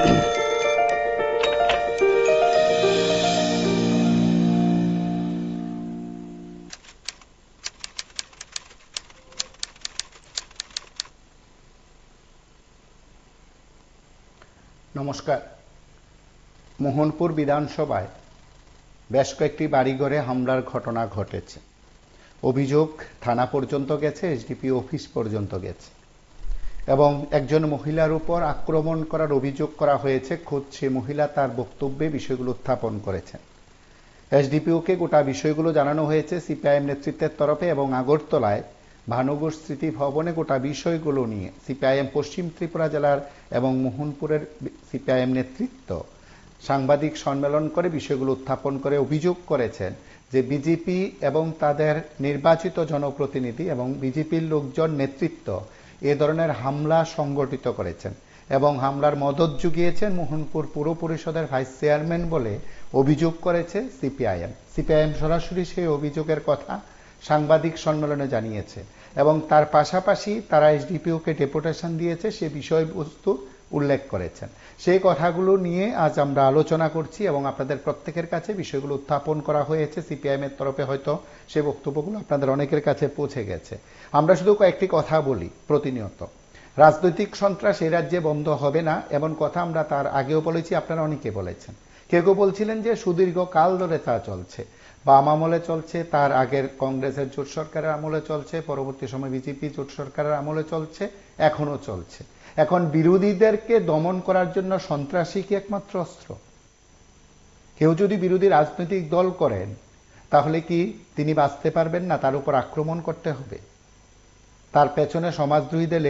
নমস্কার। মোহনপুর বিধানসভায় বেশ কয়েকটি বাড়িঘরে হামলার ঘটনা ঘটেছে। অভিযোগ থানা পর্যন্ত গেছে, এসডিপি অফিস পর্যন্ত গেছে এবং একজন মহিলার উপর আক্রমণ করার অভিযোগ করা হয়েছে। খোদ সে মহিলা তার বক্তব্যে বিষয়গুলো উত্থাপন করেছেন। এসডিপিওকে গোটা বিষয়গুলো জানানো হয়েছে সিপিআইএম নেতৃত্বের তরফে এবং আগরতলায় ভানুঘোষ স্মৃতি ভবনে গোটা বিষয়গুলো নিয়ে সিপিআইএম পশ্চিম ত্রিপুরা জেলার এবং মোহনপুরের সিপিআইএম নেতৃত্ব সাংবাদিক সম্মেলন করে বিষয়গুলো উত্থাপন করে অভিযোগ করেছেন যে বিজেপি এবং তাদের নির্বাচিত জনপ্রতিনিধি এবং বিজেপির লোকজন নেতৃত্ব এ ধরনের হামলা সংগঠিত করেছেন এবং হামলার মদত জুগিয়েছেন মোহনপুর পুর পরিষদের ভাইস চেয়ারম্যান বলে অভিযোগ করেছে সিপিআইএম সরাসরি সেই অভিযোগের কথা সাংবাদিক সম্মেলনে জানিয়েছে এবং তার পাশাপাশি তারা এসডিপিওকে ডেপুটেশন দিয়েছে সে বিষয়বস্তু উল্লেখ করেছেন। সেই কথাগুলো নিয়ে আজ আমরা আলোচনা করছি এবং আপনাদের প্রত্যেকের কাছে বিষয়গুলো উত্থাপন করা হয়েছে। সিপিআইএম এর তরফে হয়তো সে বক্তব্যগুলো আপনাদের অনেকের কাছে পৌঁছে গেছে। আমরা শুধু কয়েকটি কথা বলি প্রতিনিয়ত। রাজনৈতিক সন্ত্রাস এই রাজ্যে বন্ধ হবে না এমন কথা আমরা তার আগেও বলেছি, আপনারা অনেকে বলেছেন। কেউ বলছিলেন যে সুদীর্ঘ কাল ধরে তা চলছে, বাম আমলে চলছে, তার আগের কংগ্রেসের জোট সরকারের আমলে চলছে, পরবর্তী সময় বিজেপি জোট সরকারের আমলে চলছে, এখনো চলছে। এখন বিরোধীদেরকে দমন করার জন্য সন্ত্রাসী কি একমাত্র অস্ত্র? কেউ যদি বিরোধী রাজনৈতিক দল করেন তাহলে কি তিনি বাঁচতে পারবেন না? তার উপর আক্রমণ করতে হবে, তার পেছনে সমাজদ্রোহীদের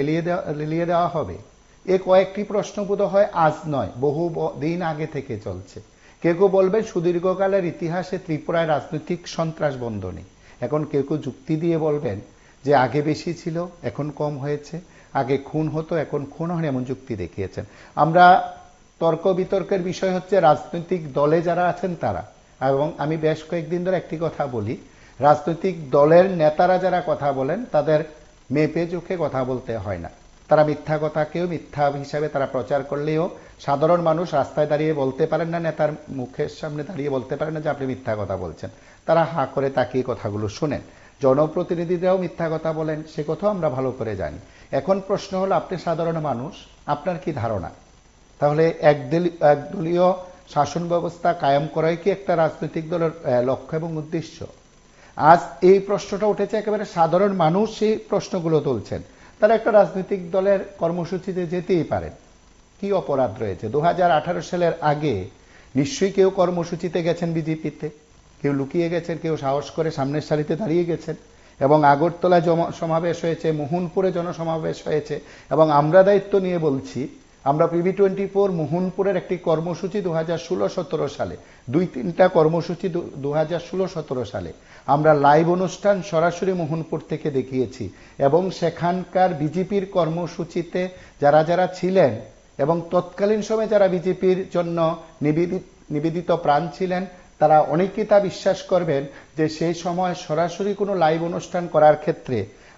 লেলিয়ে দেওয়া হবে? এ কয়েকটি প্রশ্ন বোধ হয় আজ নয়, বহু দিন আগে থেকে চলছে। কেউ বলবেন সুদীর্ঘকালের ইতিহাসে ত্রিপুরায় রাজনৈতিক সন্ত্রাস বন্ধ নেই। এখন কেউ যুক্তি দিয়ে বলবেন যে আগে বেশি ছিল এখন কম হয়েছে, আগে খুন হতো এখন খুন হয়, এমন যুক্তি দেখিয়েছেন। আমরা তর্ক বিতর্কের বিষয় হচ্ছে রাজনৈতিক দলে যারা আছেন তারা, এবং আমি বেশ কয়েকদিন ধরে একটি কথা বলি, রাজনৈতিক দলের নেতারা যারা কথা বলেন তাদের মেপে চোখে কথা বলতে হয় না। তারা মিথ্যা কথাকেও মিথ্যা হিসাবে তারা প্রচার করলেও সাধারণ মানুষ রাস্তায় দাঁড়িয়ে বলতে পারেন না, নেতার মুখের সামনে দাঁড়িয়ে বলতে পারেন না যে আপনি মিথ্যা কথা বলছেন। তারা হাঁ করে তাকিয়ে কথাগুলো শুনেন। জনপ্রতিনিধিরাও মিথ্যা কথা বলেন, সে কথাও আমরা ভালো করে জানি। এখন প্রশ্ন হলো, আপনি সাধারণ মানুষ, আপনার কি ধারণা? তাহলে একদলীয় শাসন ব্যবস্থা কায়েম করাই কি একটা রাজনৈতিক দলের লক্ষ্য এবং উদ্দেশ্য? আজ এই প্রশ্নটা উঠেছে, একেবারে সাধারণ মানুষ সেই প্রশ্নগুলো তুলছেন। তারা একটা রাজনৈতিক দলের কর্মসূচিতে যেতেই পারেন, কি অপরাধ রয়েছে? 2018 সালের আগে নিশ্চয়ই কেউ কর্মসূচিতে গেছেন বিজেপিতে, কেউ লুকিয়ে গেছেন, কেউ সাহস করে সামনের সারিতে দাঁড়িয়ে গেছেন এবং আগরতলায় সমাবেশ হয়েছে, মোহনপুরে জনসমাবেশ হয়েছে এবং আমরা দায়িত্ব নিয়ে বলছি, আমরা PV24 মোহনপুরের একটি কর্মসূচি 2016-17 সালে, 2-3টা কর্মসূচি 2016-17 সালে আমরা লাইভ অনুষ্ঠান সরাসরি মোহনপুর থেকে দেখিয়েছি এবং সেখানকার বিজেপির কর্মসূচিতে যারা যারা ছিলেন এবং তৎকালীন সময়ে যারা বিজেপির জন্য নিবেদিত প্রাণ ছিলেন তারা অনেকেই তা বিশ্বাস করবেন যে সেই সময় সরাসরি কোনো লাইভ অনুষ্ঠান করার ক্ষেত্রে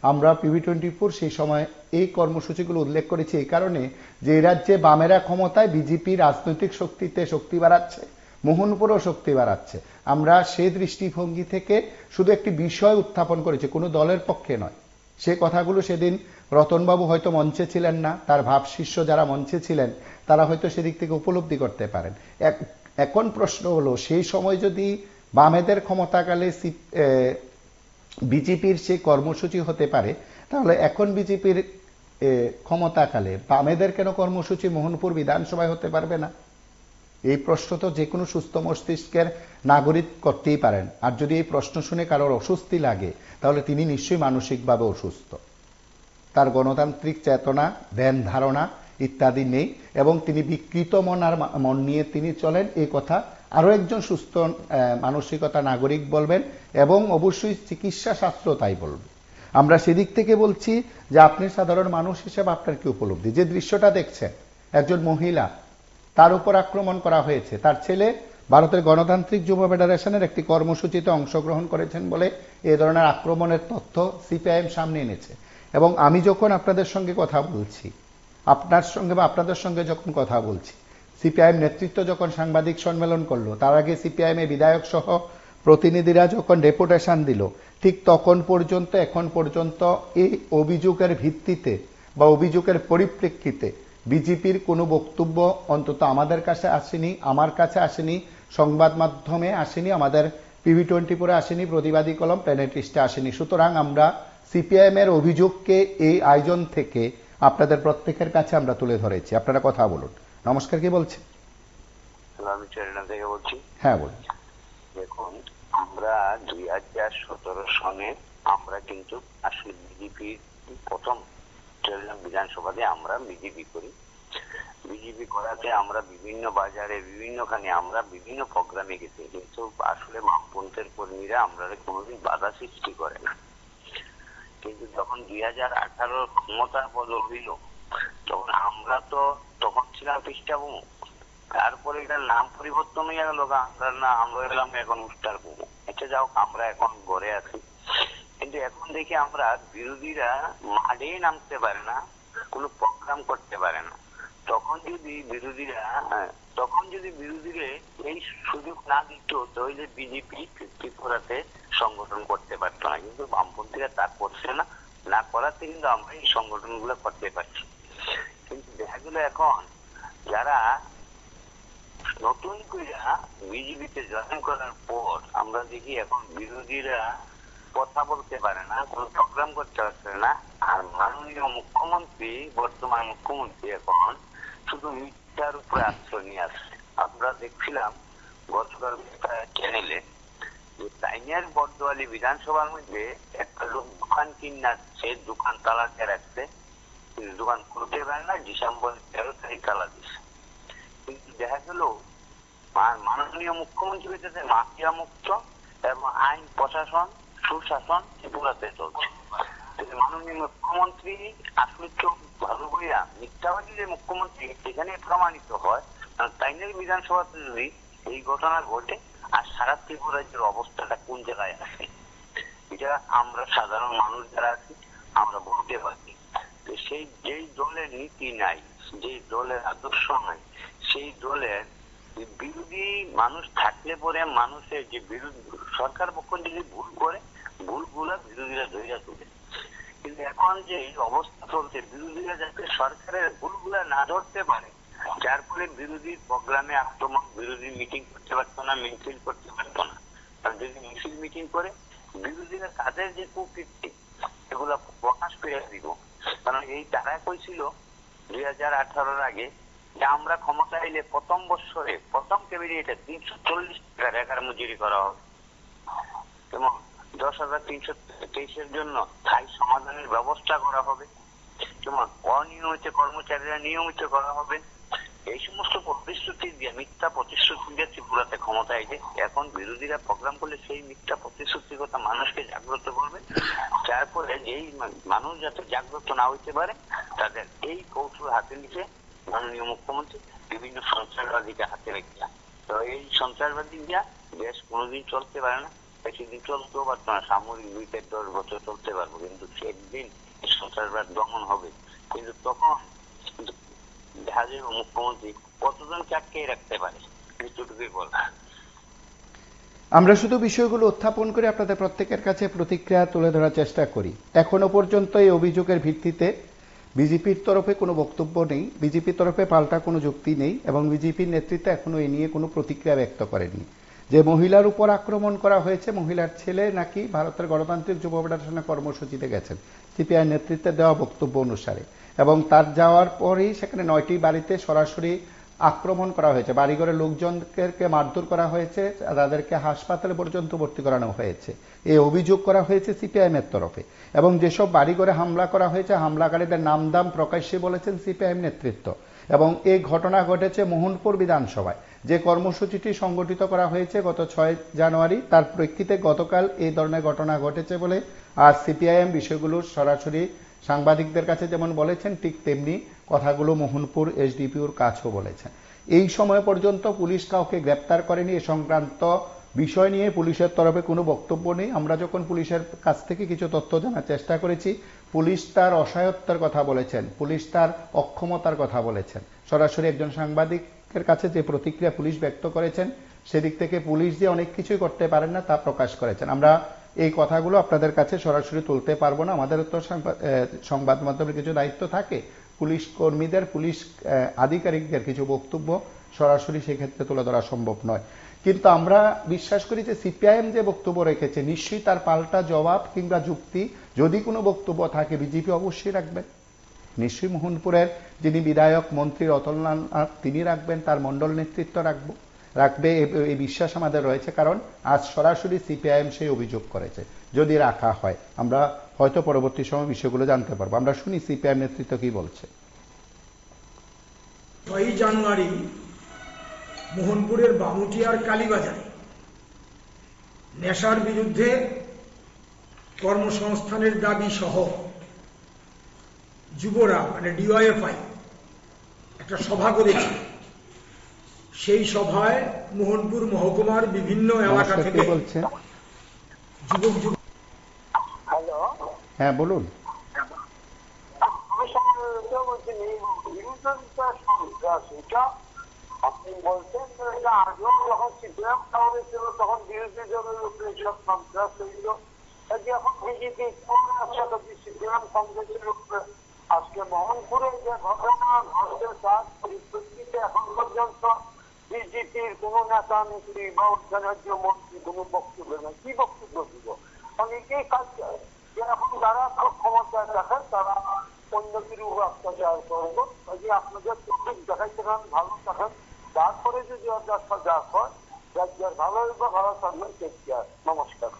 আমরা PV24 সেই সময় এই কর্মসূচিগুলো উল্লেখ করেছি এই কারণে যে এই রাজ্যে বামেরা ক্ষমতায়, বিজেপি রাজনৈতিক শক্তিতে শক্তি বাড়াচ্ছে, মোহনপুরও শক্তি বাড়াচ্ছে। আমরা সেই দৃষ্টিভঙ্গি থেকে শুধু একটি বিষয় উত্থাপন করেছি, কোনো দলের পক্ষে নয়। সে কথাগুলো সেদিন রতনবাবু হয়তো মঞ্চে ছিলেন না, তার ভাবশিষ্য যারা মঞ্চে ছিলেন তারা হয়তো সেদিক থেকে উপলব্ধি করতে পারেন। এখন প্রশ্ন হলো, সেই সময় যদি বামেদের ক্ষমতাকালে বিজেপির সেই কর্মসূচি হতে পারে, তাহলে এখন বিজেপির ক্ষমতাকালে বামেদের কেন কর্মসূচি মোহনপুর বিধানসভায় হতে পারবে না? এই প্রশ্ন তো যে কোনো সুস্থ মস্তিষ্কের নাগরিক করতেই পারেন। আর যদি এই প্রশ্ন শুনে কারোর অস্বস্তি লাগে তাহলে তিনি নিশ্চয়ই মানসিকভাবে অসুস্থ, তার গণতান্ত্রিক চেতনা, ধ্যান ধারণা ইত্যাদি নেই এবং তিনি বিকৃত মন নিয়ে তিনি চলেন। এই কথা আরো একজন সুস্থ মানসিকতা নাগরিক বলবেন এবং অবশ্যই চিকিৎসা শাস্ত্র তাই বলবে। আমরা সেদিক থেকে বলছি যে আপনি সাধারণ মানুষ হিসেবে আপনার কি উপলব্ধি? যে দৃশ্যটা দেখছেন, একজন মহিলা, তার উপর আক্রমণ করা হয়েছে, তার ছেলে ভারতের গণতান্ত্রিক যুব ফেডারেশনের একটি কর্মসূচিতে অংশগ্রহণ করেছেন বলে এই ধরনের আক্রমণের তথ্য সিপিআইএম সামনে এনেছে। এবং আমি যখন আপনাদের সঙ্গে কথা বলছি, আপনার সঙ্গে বা আপনাদের সঙ্গে যখন কথা বলছি, সিপিআইএম নেতৃত্ব যখন সাংবাদিক সম্মেলন করলো, তার আগে সিপিআইএম এর বিধায়ক সহ প্রতিনিধিরা যখন ডেপুটেশন দিল, ঠিক তখন পর্যন্ত এখন পর্যন্ত এই অভিযোগের ভিত্তিতে বা অভিযোগের পরিপ্রেক্ষিতে বিজেপির কোনো বক্তব্য অন্তত আমাদের কাছে আসেনি, আমার কাছে আসেনি, সংবাদ মাধ্যমে আসেনি, আমাদের PV24 আসেনি, প্রতিবাদী কলম, প্ল্যানেট ইস্টে আসেনি। সুতরাং আমরা সিপিআইএম এর অভিযোগকে এই আয়োজন থেকে আপনাদের প্রত্যেকের কাছে আমরা তুলে ধরেছি। আপনারা কথা বলুন। নমস্কার, কি বলছেন? আমি চেরানা থেকে বলছি। হ্যাঁ, বলুন। দেখুন, আমরা 2017 সনে আমরা কিন্তু আসলে বিজেপির প্রথম বিধানসভাতে আমরা বিজেপি করি। বিজেপি করাতে আমরা বিভিন্ন বাজারে বিভিন্নখানে আমরা বিভিন্ন প্রোগ্রামে গেছি, কিন্তু আসলে বামপন্থের কর্মীরা আমরা কোনোদিন বাধা সৃষ্টি করে না। কিন্তু যখন 2018 ক্ষমতার বদল হইল, তখন আমরা তো তখন ছিলাম পৃষ্ঠাভূমি, তারপরে এটার নাম পরিবর্তন হয়ে গেল, আমরা এলাম এখন উত্তর পূর্ব। এটা যাও, আমরা এখন ঘরে আছি। কিন্তু এখন দেখি আমরা বিরোধীরা মাঠে নামতে পারে না, কোনো প্রোগ্রাম করতে পারে না। তখন যদি বিরোধীরা এই সুযোগ না দিত, তাহলে বিজেপি ত্রিপুরাতে সংগঠন করতে পারত না। কিন্তু বামপন্থীরা তা করছে না, না করাতে কিন্তু আমরা এই সংগঠন গুলো করতে পারছি। কিন্তু দেখা গেল এখন যারা নতুন করে বিজেপিতে জয়েন করার পর আমরা দেখি এখন বিরোধীরা কথা বলতে পারে না, কোনো প্রোগ্রাম করতে পারছে না। আর মাননীয় মুখ্যমন্ত্রী, বর্তমান মুখ্যমন্ত্রী এখন শুধু মিথ্যার উপরে আশ্রয় নিয়ে আসছে। আমরা দেখছিলাম গতকাল চ্যানেলে যে তাইনিয়ার বর্দোয়ালি বিধানসভার মধ্যে একটা লোক দোকান কিনাচ্ছে, দোকান তালা দিয়ে রাখছে, দোকান খুলতে পারে না, ডিসেম্বর 13 তারিখ তালা দিচ্ছে। কিন্তু দেখা গেল মাননীয় মুখ্যমন্ত্রী হইতেছে মাফিয়া মুক্ত এবং আইন প্রশাসন সুশাসন ত্রিপুরাতে চলছে। মাননীয় মুখ্যমন্ত্রী আসলে চোখ ভালো করিয়া মিথ্যাবাদী যে মুখ্যমন্ত্রী এখানে প্রমাণিত হয়। তাইনের বিধানসভাতে যদি এই ঘটনা ঘটে, আর সারা ত্রিপুরা রাজ্যের অবস্থাটা কোন জায়গায় আছে, এটা আমরা সাধারণ মানুষ যারা আছি আমরা বলতে পারি। সেই যেই দলের নীতি নাই, যেই দলের আদর্শ নাই, সেই দলের বিরোধী মানুষ থাকলে পরে মানুষের যে বিরোধী সরকার পক্ষ যদি ভুল করে, ভুলগুলা বিরোধীরা ধৈর্য তুলে। কিন্তু এখন যে অবস্থা চলছে, বিরোধীরা যাতে সরকারের ভুলগুলা না ধরতে পারে, যার ফলে বিরোধীর প্রোগ্রামে আক্রমণ, বিরোধী মিটিং করতে পারতো না, মিছিল করতে পারতো না। যদি মিছিল মিটিং করে বিরোধীরা তাদের যে কুকীর্তি এগুলা প্রকাশ করে দিব। কারণ এই তারা কইছিল 2018 আগে যে আমরা ক্ষমতা এলে প্রথম বছরে প্রথম ক্যাবিনেটে 340 টাকা রেখার মজুরি করা হবে এবং 10,323 জন্য স্থায়ী সমাধানের ব্যবস্থা করা হবে এবং অনিয়মিত কর্মচারীরা নিয়মিত করা হবে। এই সমস্ত প্রতিশ্রুতি দিয়ে, মিথ্যা প্রতিশ্রুতি দিয়ে ত্রিপুরাতে ক্ষমতা এসে এখন বিরোধীরা প্রোগ্রাম করলে সেই মিথ্যা প্রতিশ্রুতির কথা মানুষকে জাগ্রত করবে, যার ফলে যেই মানুষ যাতে জাগ্রত না হইতে পারে তাদের এই কৌশল হাতে নিচে মাননীয় মুখ্যমন্ত্রী বিভিন্ন সন্ত্রাসবাদীকে হাতে রেখে। তো এই সন্ত্রাসবাদী দিয়া দেশ কোনোদিন চলতে পারে না, বেশিদিন চলতেও পারতো না। সামরিক 2-10 বছর চলতে পারবো, কিন্তু একদিন সন্ত্রাসবাদ দমন হবে। কিন্তু তখন দেখা যাবে মুখ্যমন্ত্রী কতজনকে আটকে রাখতে পারে, এটুকুই বলা। আমরা শুধু বিষয়গুলো উত্থাপন করে আপনাদের প্রত্যেকের কাছে প্রতিক্রিয়া তুলে ধরার চেষ্টা করি। এখনো পর্যন্ত এই অভিযোগের ভিত্তিতে বিজেপির তরফে কোনো বক্তব্য নেই, বিজেপির তরফে পাল্টা কোনো যুক্তি নেই এবং বিজেপির নেতৃত্ব এখনো এ নিয়ে কোনো প্রতিক্রিয়া ব্যক্ত করেনি। যে মহিলার উপর আক্রমণ করা হয়েছে, মহিলার ছেলে নাকি ভারতের গণতান্ত্রিক যুব ফেডারেশনের কর্মসূচিতে গেছেন সিপিআই নেতৃত্বে দেওয়া বক্তব্য অনুসারে, এবং তার যাওয়ার পরেই সেখানে 9টি বাড়িতে সরাসরি আক্রমণ করা হয়েছে, বাড়িঘরের লোকজনকে মারধর করা হয়েছে, তাদেরকে হাসপাতালে পর্যন্ত ভর্তি করানো হয়েছে। এই অভিযোগ করা হয়েছে সিপিআইএম এর তরফে, এবং যেসব বাড়িঘরে হামলা করা হয়েছে হামলাকারীদের নাম দাম প্রকাশ্যে বলেছেন সিপিআইএম নেতৃত্ব। এবং এই ঘটনা ঘটেছে মোহনপুর বিধানসভায়, যে কর্মসূচিটি সংগঠিত করা হয়েছে গত 6 জানুয়ারি, তার প্রেক্ষিতে গতকাল এই ধরনের ঘটনা ঘটেছে বলে আর সিপিআইএম বিষয়গুলো সরাসরি সাংবাদিকদের কাছে যেমন বলেছেন, ঠিক তেমনি কথাগুলো মোহনপুর এসডিপিওর কাছেও বলেছেন। এই সময় পর্যন্ত পুলিশ কাউকে গ্রেপ্তার করেনি। এ সংক্রান্ত বিষয় নিয়ে পুলিশের তরফে কোনো বক্তব্য নেই। আমরা যখন পুলিশের কাছ থেকে কিছু তথ্য জানার চেষ্টা করেছি, পুলিশ তার অসহায়ত্বের কথা বলেছেন, পুলিশ তার অক্ষমতার কথা বলেছেন। সরাসরি একজন সাংবাদিক সাংবাদিকের কাছে যে প্রতিক্রিয়া পুলিশ ব্যক্ত করেছেন, সেদিক থেকে পুলিশ যে অনেক কিছুই করতে পারেন না তা প্রকাশ করেছেন। আমরা এই কথাগুলো আপনাদের কাছে সরাসরি তুলতে পারবো না, আমাদের তো সংবাদ মাধ্যমের কিছু দায়িত্ব থাকে, পুলিশ কর্মীদের, পুলিশ আধিকারিকদের কিছু বক্তব্য সরাসরি সেক্ষেত্রে তুলে ধরা সম্ভব নয়। কিন্তু আমরা বিশ্বাস করি যে সিপিআইএম যে বক্তব্য রেখেছে নিশ্চয়ই তার পাল্টা জবাব কিংবা যুক্তি যদি কোনো বক্তব্য থাকে বিজেপি অবশ্যই রাখবেন। নিশ্চয়ই মোহনপুরের যিনি বিধায়ক মন্ত্রী রতনলাল নাথ তিনি রাখবেন, তার মণ্ডল নেতৃত্ব রাখবে এই বিশ্বাস আমাদের রয়েছে, কারণ আজ সরাসরি সিপিআইএম সেই অভিযোগ করেছে। যদি রাখা হয় আমরা হয়তো পরবর্তী সময় বিষয়গুলো জানতে পারবো। আমরা শুনি সিপিআইএম নেতৃত্ব কি বলছে। 6 জানুয়ারি মোহনপুরের বামুটিয়ার কালীবাজারে নেশার বিরুদ্ধে কর্মসংস্থানের দাবি সহ যুবরা মানে ডিওয়াইএফআই একটা সভা করেছে। সেই সভায় মোহনপুর মহকুমার বিভিন্ন এলাকা থেকে যুবক হ্যালো, হ্যাঁ বলুন। আপনি বলছেন এটা আগেও যখন সিপিএম শহরে ছিল তখন বিরোধী দলের উপরে সব সন্ত্রাস হইল, এখন বিজেপি সিপিএম কংগ্রেসের উপরে আজকে মোহনপুরে যে ঘটনা ঘটছে তার পরিপ্রেক্ষিতে এখন পর্যন্ত বিজেপির কোন নেতা নেত্রী বা উদ্যানার্য মন্ত্রী কোন বক্তব্য নেই। কি বক্তব্য দিব? অনেকেই কাজ করে যে এখন যারা ক্ষমতায় থাকেন তারা অন্য কিছু অত্যাচার করবো, আপনাদের চোখ দেখাইতে পারেন, ভালো থাকেন, তারপরে যদি আপনার সজাগ হয় রাজ্যের ভালো হইব, ভালো থাকবেন। নমস্কার।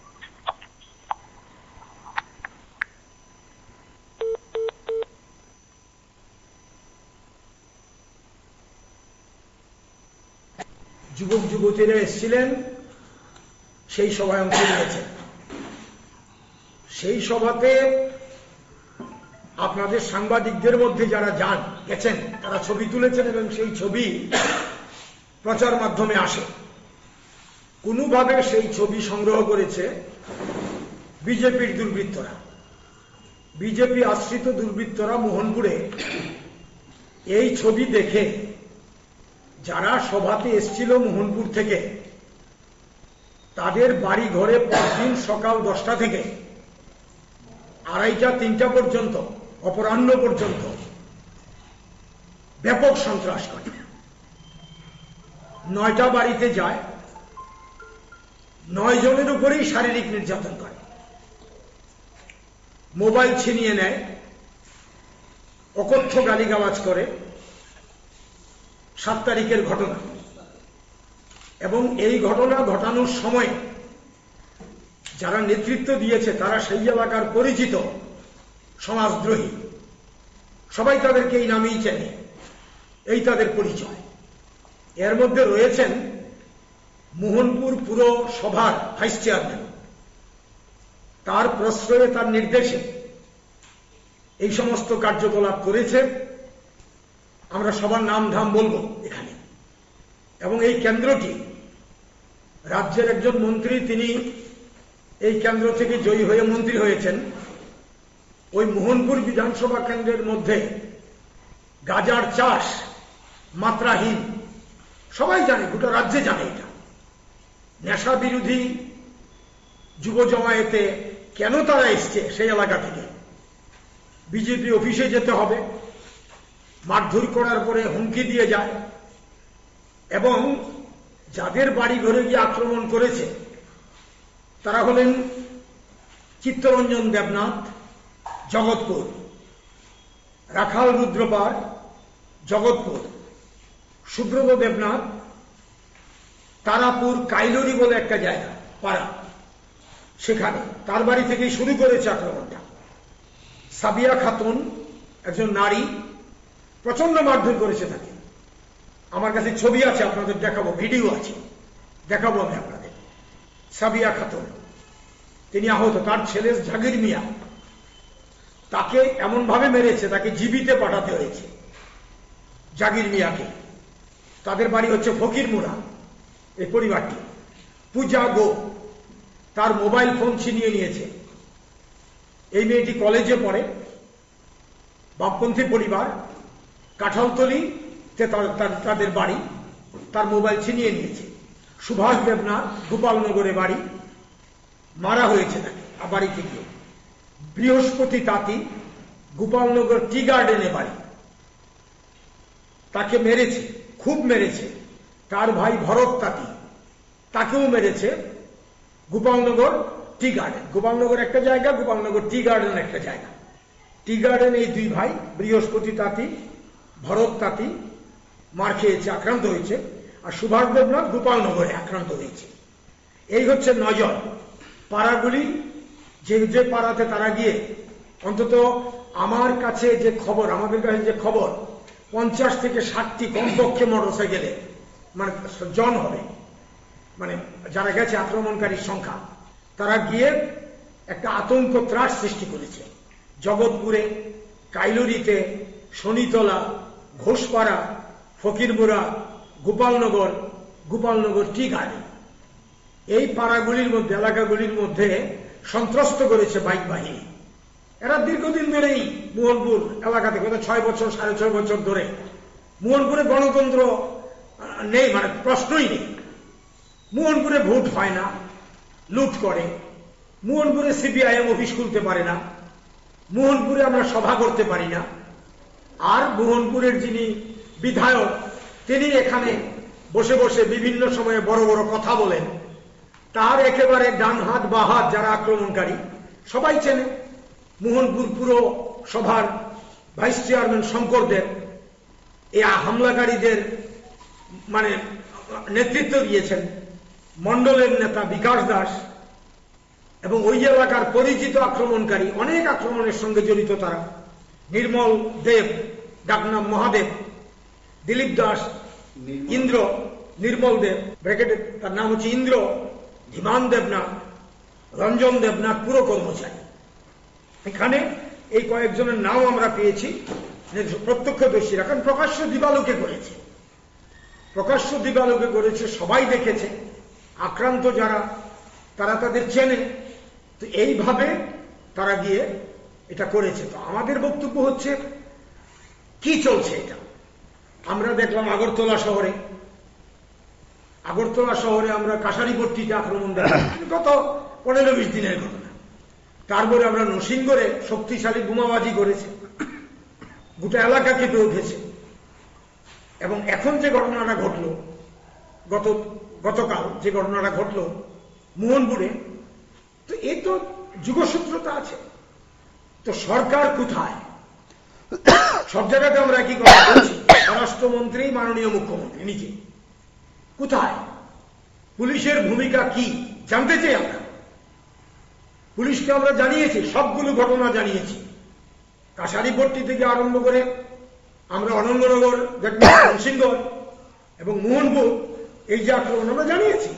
যুবক যুবতীরা এসেছিলেন, সেই সভায় অংশ নিয়েছেন। সেই সভাতে আপনাদের সাংবাদিকদের মধ্যে যারা গেছেন তারা ছবি তুলেছেন এবং সেই ছবি প্রচার মাধ্যমে আসে। কোনোভাবে সেই ছবি সংগ্রহ করেছে বিজেপির দুর্বৃত্তরা, বিজেপি আশ্রিত দুর্বৃত্তরা মোহনপুরে। এই ছবি দেখে যারা সভাতে এসেছিল মোহনপুর থেকে, তাদের বাড়ি ঘরে পরদিন সকাল 10টা থেকে 2:30-3টা পর্যন্ত, অপরাহ্ন পর্যন্ত ব্যাপক সন্ত্রাস করে। 9টা বাড়িতে যায়, 9 জনের উপরেই শারীরিক নির্যাতন করে, মোবাইল ছিনিয়ে নেয়, অকথ্য গালিগালাজ করে। 7 তারিখের ঘটনা। এবং এই ঘটনা ঘটানোর সময় যারা নেতৃত্ব দিয়েছে তারা সেই এলাকার পরিচিত সমাজদ্রোহী, সবাই তাদেরকে এই নামেই চেনে, এই তাদের পরিচয়। এর মধ্যে রয়েছেন মোহনপুর পুর সভার ভাইস চেয়ারম্যান, তার প্রশ্রয়ে তার নির্দেশে এই সমস্ত কার্যকলাপ করেছে। আমরা সবার নাম ধাম বলবো এখানে। এবং এই কেন্দ্রটি রাজ্যের একজন মন্ত্রী, তিনি এই কেন্দ্র থেকে জয়ী হয়ে মন্ত্রী হয়েছেন। ওই মোহনপুর বিধানসভা কেন্দ্রের মধ্যে গাঁজার চাষ মাত্রাহীন, সবাই জানে, গোটা রাজ্যে জানে এটা। নেশা বিরোধী যুব জমায়েতে কেন তারা এসছে সেই এলাকা থেকে? বিজেপি অফিসে যেতে হবে, মারধর করার পরে হুমকি দিয়ে যায়। এবং যাদের বাড়ি ঘরে গিয়ে আক্রমণ করেছে তারা হলেন চিত্তরঞ্জন দেবনাথ, জগৎপুর, রাখাল রুদ্রপাড়, জগৎপুর, সুব্রত দেবনাথ, তারাপুর কাইলরি বলে একটা জায়গা, পাড়া, সেখানে তার বাড়ি থেকেই শুরু করেছে আক্রমণটা। সাবিয়া খাতুন, একজন নারী, প্রচন্ড মারধর করেছে তাকে। আমার কাছে ছবি আছে, আপনাদের দেখাবো, ভিডিও আছে, দেখাবো আমি আপনাদের। সাবিয়া খাতুন, তিনি আহত। তার ছেলে জাগির মিয়া, তাকে এমন ভাবে মেরেছে তাকে জীবিতে পাঠাতে হয়েছে। জাগির মিয়াকে, তাদের বাড়ি হচ্ছে ফকিরমুড়া, এই পরিবারটি। পূজা গো, তার মোবাইল ফোন ছিনিয়ে নিয়েছে। এই মেয়েটি কলেজে পড়ে, বামপন্থী পরিবার, কাঁঠালতলি তাদের বাড়ি। তার মোবাইল ছিনিয়ে নিয়েছে। সুভাষ দেবনাথ, গোপালনগরে বাড়ি, মারা হয়েছে তাকে বাড়ি থেকে। বৃহস্পতি তাঁতি, গোপালনগর টি গার্ডেনে বাড়ি, তাকে মেরেছে, খুব মেরেছে। তার ভাই ভরত তাঁতি, তাকেও মেরেছে গোপালনগর টি গার্ডেন। গোপালনগর একটা জায়গা, গোপালনগর টি গার্ডেন একটা জায়গা। টি গার্ডেন এই দুই ভাই বৃহস্পতি তাঁতি, ভরত তাঁতি মার খেয়েছে, আক্রান্ত হয়েছে। আর সুভাষ দেবনাথ গোপালনগরে আক্রান্ত হয়েছে। এই হচ্ছে নজর। পাড়াগুলি যে যে পাড়াতে তারা গিয়ে, অন্তত আমার কাছে যে খবর, আমাদের কাছে যে খবর, 50 থেকে 60টি কমপক্ষে মোটরসাইকেলে মানে জন হবে, মানে যারা গেছে আক্রমণকারীর সংখ্যা, তারা গিয়ে একটা আতঙ্ক ত্রাস সৃষ্টি করেছে। জগৎপুরে, কাইলুরিতে, শনিতলা, ঘোষপাড়া, ফকিরপুরা, গোপালনগর, গোপালনগর টি গার্ডেন, এই পাড়াগুলির মধ্যে, এলাকাগুলির মধ্যে সন্ত্রস্ত করেছে বাইক বাহিনী। এরা দীর্ঘদিন ধরেই মোহনপুর এলাকাতে, গত 6 বছর 6.5 বছর ধরে মোহনপুরে গণতন্ত্র নেই, মানে প্রশ্নই নেই। মোহনপুরে ভোট হয় না, লুট করে। মোহনপুরে সিপিআইএম অফিস খুলতে পারে না। মোহনপুরে আমরা সভা করতে পারি না। আর মোহনপুরের যিনি বিধায়ক, তিনি এখানে বসে বসে বিভিন্ন সময়ে বড় বড় কথা বলেন। তার একেবারে ডান হাত বা হাত যারা আক্রমণকারী, সবাই চেনে। মোহনপুর পুরো সভার ভাইস চেয়ারম্যান শঙ্কর দেব এই হামলাকারীদের মানে নেতৃত্ব দিয়েছেন। মন্ডলের নেতা বিকাশ দাস এবং ওই এলাকার পরিচিত আক্রমণকারী, অনেক আক্রমণের সঙ্গে জড়িত তারা। নির্মল দেব, ডাকনাম মহাদেব, দিলীপ দাস, ইন্দ্র, নির্মল দেব ব্র্যাকেটে তার নাম হচ্ছে ইন্দ্র, ধীমান দেবনাথ, রঞ্জন দেবনাথ, পুরো কর্মচারী। এখানে এই কয়েকজনের নাম আমরা পেয়েছি প্রত্যক্ষদর্শীরা, কারণ প্রকাশ্য দিবালোকে করেছে, প্রকাশ্য দিবালোকে করেছে, সবাই দেখেছে। আক্রান্ত যারা, তারা তাদের চেনে। তো এইভাবে তারা গিয়ে এটা করেছে। তো আমাদের বক্তব্য হচ্ছে, কি চলছে এটা? আমরা দেখলাম আগরতলা শহরে আমরা কাশারিপট্টিতে আক্রমণ দেখলাম, গত 15-20 দিনের ঘটনা। তারপরে আমরা নরসিংগড়ে শক্তিশালী বোমাবাজি করেছে, গোটা এলাকা কেঁপে উঠেছে। এবং এখন যে ঘটনাটা ঘটলো, গতকাল যে ঘটনাটা ঘটলো মোহনপুরে, তো এই তো যুগসূত্রতা আছে। তো সরকার কোথায়? সব জায়গাতে আমরা একই কথা বলছি, স্বরাষ্ট্রমন্ত্রী, মাননীয় মুখ্যমন্ত্রী নিজে কোথায়? পুলিশের ভূমিকা কি জানতে চাই আমরা। পুলিশকে আমরা জানিয়েছি, সবগুলো ঘটনা জানিয়েছি। কাশারিপট্টি থেকে আরম্ভ করে আমরা অনঙ্গনগর, নরসিংগড় এবং মোহনপুর, এই যে আক্রমণ আমরা জানিয়েছি।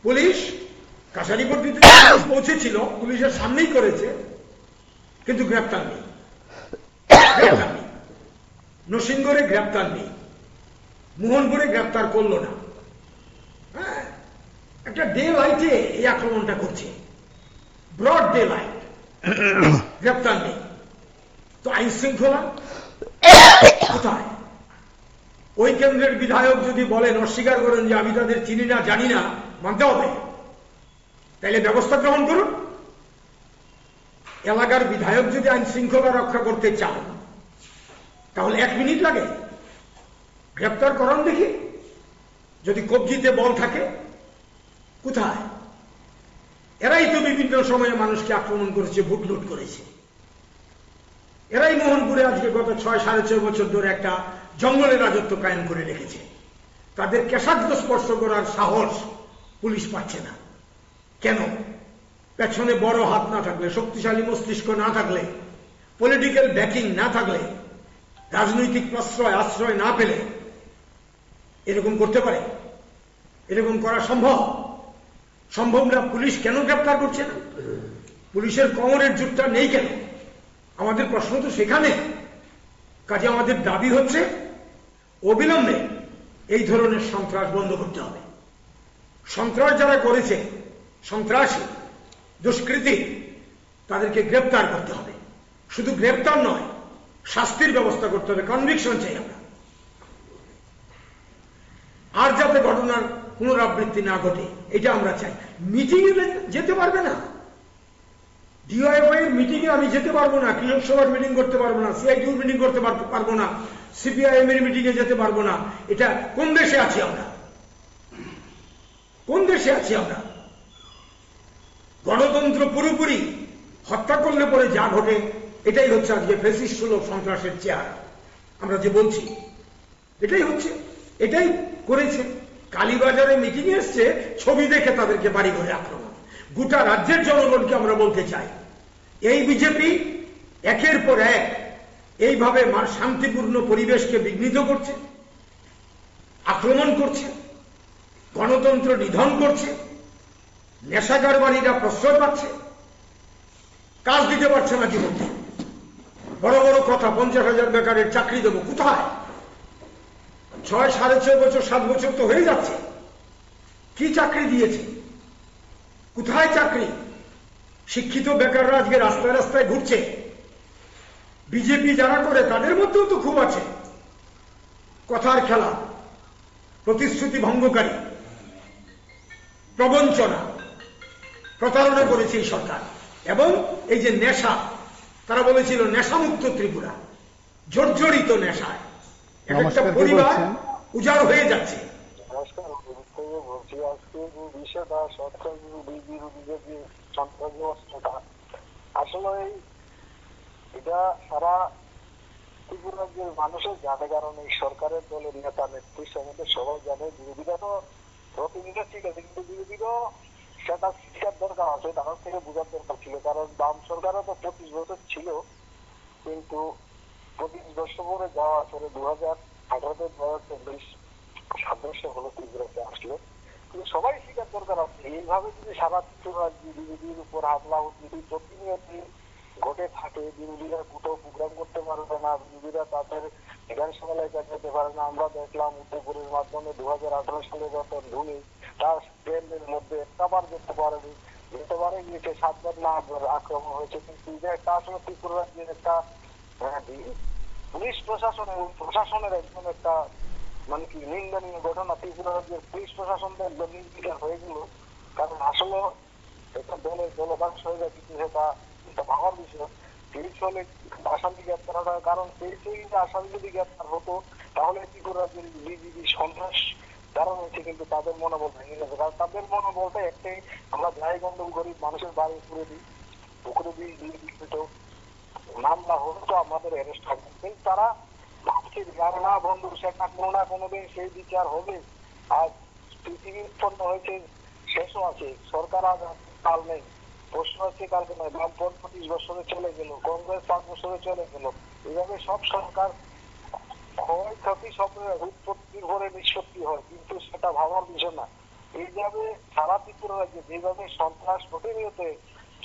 পুলিশ কাশারিপট্টিতে পৌঁছেছিল, পুলিশের সামনেই করেছে, কিন্তু গ্রেপ্তার নেই। নরসিংগড়ে গ্রেপ্তার নেই, মোহনপুরে গ্রেপ্তার করলো না। হ্যাঁ, একটা ডে লাইটে এই আক্রমণটা করছে, ব্রড ডে লাইট, গ্রেপ্তার নেই। তো আইন শৃঙ্খলা কোথায়? ওই কেন্দ্রের বিধায়ক যদি বলেন, অস্বীকার করেন যে আমি তাদের চিনি না, জানি না, মানতে হবে, তাইলে ব্যবস্থা গ্রহণ করুন। এলাকার বিধায়ক যদি আইন শৃঙ্খলা রক্ষা করতে চান, তাহলে 1 মিনিট লাগে, গ্রেপ্তার করান দেখি। যদি কবজিতে বল থাকে, কোথায়? এরাই তো বিভিন্ন সময়ে মানুষকে আক্রমণ করেছে, বুট লুট করেছে। এরাই মোহনপুরে আজকে গত 6-6.5 বছর ধরে একটা জঙ্গলের রাজত্ব কায়েম করে রেখেছে। তাদের কেশাগ্র স্পর্শ করার সাহস পুলিশ পাচ্ছে না। কেন? পেছনে বড় হাত না থাকলে, শক্তিশালী মস্তিষ্ক না থাকলে, পলিটিক্যাল ব্যাকিং না থাকলে, রাজনৈতিক প্রশ্রয় আশ্রয় না পেলে এরকম করতে পারে? এরকম করা সম্ভব না। পুলিশ কেন গ্রেপ্তার করছে না? পুলিশের কোমরের জোরটা নেই কেন? আমাদের প্রশ্ন তো সেখানে। কাজে আমাদের দাবি হচ্ছে, অবিলম্বে এই ধরনের সন্ত্রাস বন্ধ করতে হবে। সন্ত্রাস যারা করেছে, সন্ত্রাসী, দুষ্কৃতী, তাদেরকে গ্রেপ্তার করতে হবে। শুধু গ্রেপ্তার নয়, শাস্তির ব্যবস্থা করতে হবে, কনভিকশন চাই আমরা। আর যাতে ঘটনার পুনরাবৃত্তি না ঘটে এটা আমরা চাই। মিটিংয়ে যেতে পারবে না, ডিওয়াইফআই এর মিটিংয়ে আমি যেতে পারবো না, কৃষক সভার মিটিং করতে পারবো না, সিআইটিউর মিটিং করতে পারবো না, সিপিআইএম এর মিটিংয়ে যেতে পারবো না। এটা কোন দেশে আছি আমরা? কোন দেশে আছি আমরা? গণতন্ত্র পুরোপুরি হত্যা করলে পরে যা ঘটে এটাই হচ্ছে আজকে ফ্যাসিস্ট সুলভ সন্ত্রাসের চেহারা। আমরা যে বলছি এটাই হচ্ছে, এটাই করেছে। কালীবাজারে মিটিং এসছে, ছবি দেখে তাদেরকে বাড়ি ঘরে আক্রমণ। গোটা রাজ্যের জনগণকে আমরা বলতে চাই, এই বিজেপি একের পর এক এইভাবে শান্তিপূর্ণ পরিবেশকে বিঘ্নিত করছে, আক্রমণ করছে, গণতন্ত্র নিধন করছে, নেশাগার বাড়িরা প্রশ্রয় পাচ্ছে, কাজ দিতে পারছে না জীবনকে। বড় বড় কথা, 50,000 বেকারের চাকরি দেবো, কোথায়? 6, 6.5 বছর, 7 বছর তো হয়ে যাচ্ছে, কি চাকরি দিয়েছে? কোথায় চাকরি? শিক্ষিত বেকাররা আজকে রাস্তায় রাস্তায় ঘুরছে। বিজেপি যারা করে তাদের মধ্যেও তো খুব আছে কথার খেলা, প্রতিশ্রুতি ভঙ্গকারী, প্রবঞ্চনা, প্রতারণা করেছে এই সরকার। এবং এই যে নেশা, তারা বলেছিল নেশামুক্ত ত্রিপুরা, জর্জরিত নেশায় একটা পরিবার উজাড় হয়ে যাচ্ছে। বলছি আজকে যে বিষয়টা সরকার বিরোধীদের যে সন্ত্রাসটা, আসলে এটা সারা ত্রিপুরা রাজ্যের মানুষের জানে, কারণ এই সরকারের দলের নেতা নেত্রী সমেত সবাই জানে। বিরোধীরা তো প্রতিনিধি ছিল, কিন্তু বিরোধীরাও সেটা শিক্ষার দরকার আছে, তাদের থেকে বোঝার দরকার ছিল। কারণ বাম সরকারও তো 25 বছর ছিল, কিন্তু 25 বছর পরে যাওয়া আসলে 2018-তে 2024 বছর হলো ত্রিপুরাতে আসলো। কিন্তু সবাই শিকার দরকার আছে। এইভাবে যদি সারা ত্রিপুরা বিরোধীর উপর হামলা যদি প্রতিনিয়ত ঘটে থাকে, বিরোধীরা কোথাও প্রোগ্রাম করতে পারবে না, বিরোধীরা তাদের বিধানসভা এলাকায় যেতে পারে না। আমরা দেখলাম উদয়পুরের মাধ্যমে 2018 সালে যত ভূমি, তার ট্রেনের মধ্যে একটাবার যেতে পারেনি, যেতে পারে গিয়েছে 7 বার না আক্রমণ হয়েছে। কিন্তু এটা একটা আসলে ত্রিপুরা রাজ্যের একটা পুলিশ প্রশাসন এবং প্রশাসনের একদম একটা মানে কি নিন্দনীয় ঘটনা। ত্রিপুরা রাজ্যের পুলিশ প্রশাসনটা একদম নির্বিকার হয়ে গেল। কারণ আসলে একটা দলের জলবাস হয়ে যায়, কিন্তু সেটা ভাবার বিষয়। 30 হলে আসামি গ্রেপ্তার হয়, কারণ 30 আসামি যদি গ্রেপ্তার হতো তাহলে ত্রিপুরা রাজ্যের বিজেপি সন্ত্রাস যারা হয়েছে কিন্তু তাদের মনোবল ভেঙে গেছে। কারণ তাদের মনোবলটা একটাই, আমরা যাই গন্ডম গরিব মানুষের বাড়ি পুরে দিই, পুকুরে দিই, মামলা হলে তো আমাদের অ্যারেস্ট থাকবে। কিন্তু তারা ভাবছে না বন্ধু, সেটা কোনো না কোনোদিন সেই বিচার হবে। আর পৃথিবী উৎপন্ন হয়েছে, শেষও আছে, সরকার আজ কাল নেই, প্রশ্ন হচ্ছে কালকে নয়। বামপন্থ 25 বছরে চলে গেল, কংগ্রেস 5 বছরে চলে গেল। এইভাবে সব সরকার ক্ষয়ক্ষতি সব উৎপত্তির পরে নিষ্পত্তি হয়, কিন্তু সেটা ভাবার বিষয় না। এইভাবে সারা ত্রিপুরা রাজ্যে যেভাবে সন্ত্রাস প্রতিনিয়ত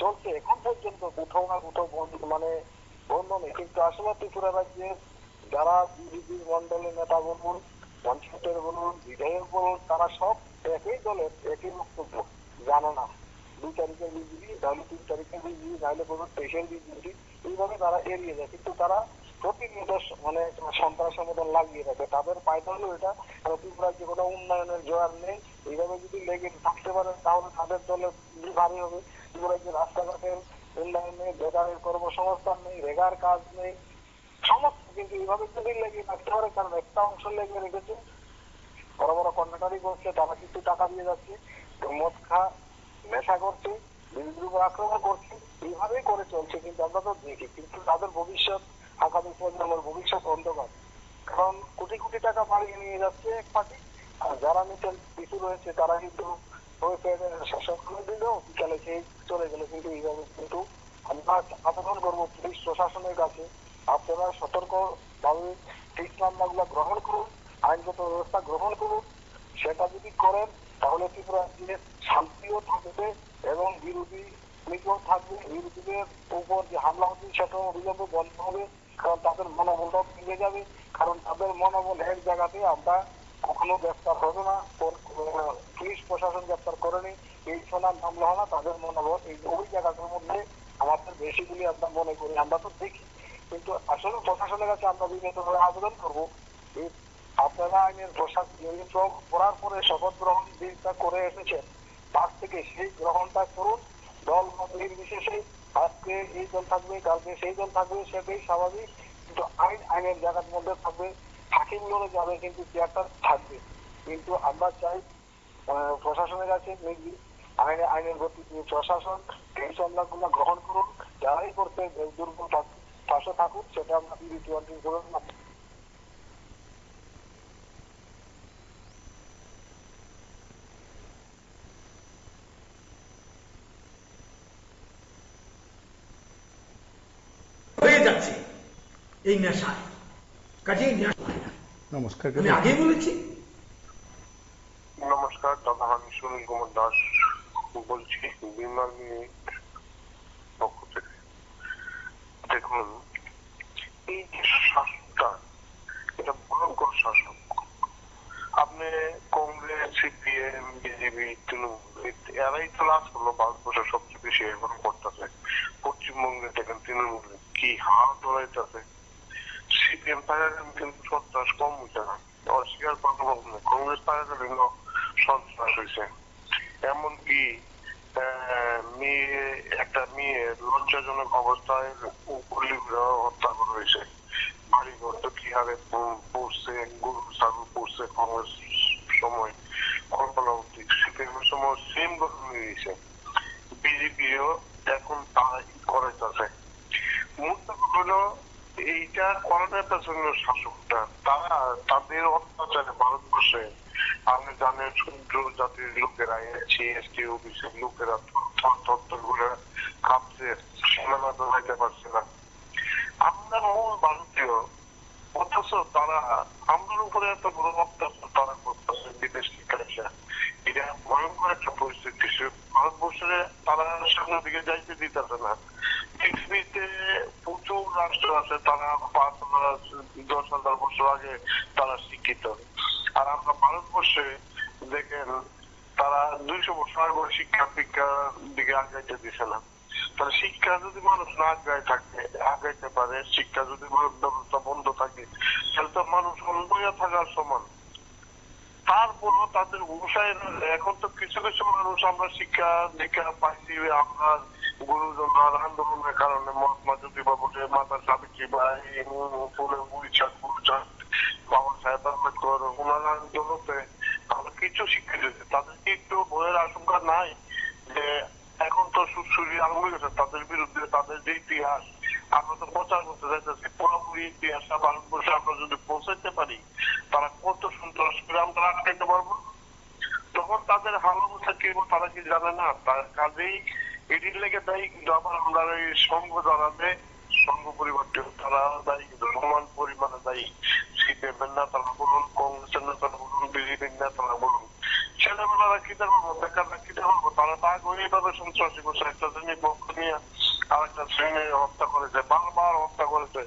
চলছে, এখন পর্যন্ত কোথাও না কোথাও মানে বন্ধ নেই। কিন্তু আসলে ত্রিপুরা রাজ্যে যারা বিজেপি মন্ডলের নেতা বলুন, পঞ্চায়েতের বলুন, বিধায়ক বলুন, তারা সব একই দলের, একই বক্তব্য, জানো না 2 তারিখের বিজেপি, নাহলে 3 তারিখের বিজেপি, নাহলে কোনো স্পেশাল বিজেপি, এইভাবে তারা এড়িয়ে যায়। কিন্তু তারা প্রতিনিয়ত মানে সন্ত্রাসের মতন লাগিয়ে রাখে। তাদের পায়দা হলো এটা, ত্রিপুরার যে কোনো উন্নয়নের জোয়ার নেই। এইভাবে যদি লেগে থাকতে পারে তাহলে তাদের দলের ভারী হবে। ত্রিপুরার যে রাস্তাঘাটের উন্নয়ন নেই, বেকারের কর্মসংস্থান নেই, রেগার কাজ নেই, সমস্ত। কিন্তু এইভাবে যদি লেগে থাকতে পারে, কারণ একটা অংশ লেগে রেখেছে, বড় বড় কন্ট্রাক্টারি করছে, তারা কিছু টাকা দিয়ে যাচ্ছে, মদ খা নেশা করছে, বিরোধীর উপর আক্রমণ করছে, এইভাবেই করে চলছে। কিন্তু আমরা তো দেখি, কিন্তু তাদের ভবিষ্যৎ, আগামী প্রজন্মের ভবিষ্যৎ অন্ধকার। কারণ কোটি কোটি টাকা বাড়িয়ে নিয়ে যাচ্ছে এক পার্টি, আর যারা নিচের পিছু রয়েছে তারা কিন্তু সকালে দিলেও বিকালে সেই চলে গেল। কিন্তু এইভাবে কিন্তু আমরা আবেদন করবো পুলিশ প্রশাসনের কাছে, আপনারা সতর্ক ভাবে ঠিক মামলাগুলো গ্রহণ করুন, আইনগত ব্যবস্থা গ্রহণ করুন। সেটা যদি করেন তাহলে ত্রিপুরা রাজ্যে শান্তিও থাকবে এবং বিরোধী লীগও থাকবে। বিরোধীদের উপর যে হামলা হচ্ছে সেটাও অবিলম্বে বন্ধ হবে, কারণ তাদের মনোবলটাও ভেঙে যাবে। কারণ তাদের মনোবল এক জায়গাতে, আমরা কখনো গ্রেপ্তার হবে না, পুলিশ প্রশাসন গ্রেপ্তার করেনি, এই সোনার মামলা হয় না, তাদের মনোবল এই ওই জায়গাটার মধ্যে আমাদের বেশিগুলি আমরা মনে করি, আমরা তো দেখি। কিন্তু আসলে প্রশাসনের কাছে আমরা বিনীতভাবে আবেদন করবো, এই আপনারা আইনের পোশাক ইউনিফর্ম পরার পরে শপথ গ্রহণ দিনটা করে এসেছেন, তার থেকে সেই গ্রহণটা করুন। দল মত নির্বিশেষে আজকে এই দল থাকবে, কালকে সেই দল থাকবে, সেটাই স্বাভাবিক। কিন্তু আইনের জায়গার মধ্যে থাকবে, হাকিম লড়ে যাবে, কিন্তু চেয়ারটা থাকবে। কিন্তু আমরা চাই প্রশাসনের কাছে আইনের গতি প্রশাসন এই সংলাপগুলো গ্রহণ করুন। যারাই করতে দুর্বল পাশে থাকুন, সেটা আমরা বিরোধী করুন না। হয়ে যাচ্ছে এই নেশায়, কাজেই নেশা হয় না। নমস্কার। আমি আগেই বলেছি। নমস্কার দাদা, আমি সুনীল কুমার দাস বলছি বিমান পক্ষ থেকে। দেখুন, এই যে শাসকটা, এটা ভয়ঙ্কর শাসক। আপনি কংগ্রেস, সিপিএম, বিজেপি, তৃণমূল, এরাই তো লাভ করলো ভারতবর্ষের সবচেয়ে বেশি এখন করতেছে। পশ্চিমবঙ্গে দেখেন তৃণমূল কি হাত ধরাইতেছে। সিপিএম থাকাকালীন কিন্তু সন্ত্রাস কম হইছে না, অস্বীকার করতে পারবো না। কংগ্রেস থাকাকালীন সন্ত্রাস হয়েছে। এমনকি একটা মেয়ে লজ্জাজনক অবস্থায় হত্যা করা হয়েছে। বাড়ি ঘর তো কি হারে পড়ছে, গরু ছাগল পড়ছে। কংগ্রেস সময় কল্পনা অব্দি, সিপিএম এর সময় সেম ঘটনা হয়েছে। বিজেপিও এখন তাই করাইতেছে। মুদ্রা হলো এইটা করানোর পেছনে শাসকটা, তারা তাদের অত্যাচারে ভারতবর্ষে আপনি জানেন শূদ্র জাতির লোকেরা, এসসি এসটি ওবিসির লোকেরা থর করে কাঁপছে, সীমানা দৌড়াইতে পারছে না। আমরা মূল ভারতীয়, অথচ তারা আমাদের উপরে এত বড় অত্যাচার তারা করতেছে বিদেশ থেকে এসে। এটা ভয়ঙ্কর একটা পরিস্থিতি। ভারতবর্ষে তারা সামনের দিকে যাইতে দিতেছে না। পৃথিবীতে প্রচুর রাষ্ট্র আছে, তারা 5,000-10,000 বছর আগে তারা শিক্ষিত। আর আমরা ভারতবর্ষে দেখেন তারা 200 বছর আগে শিক্ষার দিকে আগাইতে দিছে না। তাহলে শিক্ষা যদি মানুষ না আগাইতে পারে, শিক্ষা যদি ব্যবস্থা বন্ধ থাকে, তাহলে তো মানুষ অন্ধয়া থাকার সমান। তারপরও তাদের উৎসাহের, এখন তো কিছু কিছু মানুষ আমরা শিক্ষা দীক্ষা পাইছি, আমরা গুরুজনরা আন্দোলনের কারণে মহাত্মা জ্যোতিবা ফুলে, মাতা সাবিত্রী বাই, ফুলে গুরুচাঁদ, বাবা সাহেব আম্বেদকর, ওনারা আন্দোলনে আমরা কিছু শিক্ষা দিচ্ছি। তাদেরকে একটু ভয়ের আশঙ্কা নাই যে এখন তো সুরসুরি আরম্ভ হয়ে গেছে তাদের বিরুদ্ধে? তাদের যে ইতিহাস আমরা তো প্রচার করতে চাইতেছি, পুরোপুরি ইতিহাসটা ভারতবর্ষে আমরা যদি পৌঁছাইতে পারি, তারা কত সন্ত্রাস করে আমরা আটকাইতে পারবো। তখন তাদের হাল অবস্থা কি তারা কি জানে না? তার কাজেই এটির লেগে দায়ী। কিন্তু আবার আমরা এই সংঘ দাঁড়াবে, সংঘ পরিবর্তন তারা দায়ী, কিন্তু সমান পরিমাণে দায়ী। সিপিএম এর নেতারা বলুন, কংগ্রেসের নেতারা বলুন, বিজেপির নেতারা বলুন, ছেলেমেলারা কি করবো, বেকাররা কি করবো? তারা তা এইভাবে সন্ত্রাসী করছে। একটা শ্রেণীর পক্ষ নিয়ে আরেকটা শ্রেণী হত্যা করেছে, বারবার হত্যা করেছে।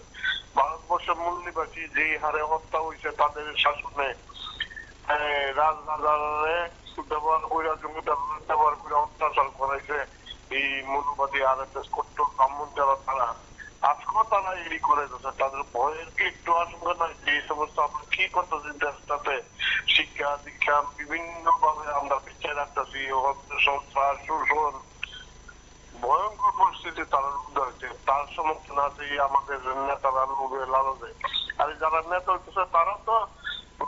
ভারতবর্ষের মূল নিবাসী যে হারে হত্যা হয়েছে তাদের শাসনে, রাজরাজারে ব্যবহার করে, জমি ব্যবহার করে অত্যাচার করাইছে এই মনুবাদী RSS কট্টর ব্রাহ্মণ যারা, তারা আজকেও তারা এড়ি করে যাচ্ছে। তাদের ভয়ের কি একটু আশঙ্কা নাই যে এই সমস্ত আমরা কি করতেছি দেশটাতে? শিক্ষা দীক্ষা বিভিন্ন ভাবে আমরা পিছিয়ে রাখতেছি, সন্ত্রাস, শোষণ, ভয়ঙ্কর পরিস্থিতি তারা রূপে হয়েছে। তার সমর্থন আছে আমাদের নেতারা লোভে লালচে। আর যারা নেতা হইতেছে তারা তো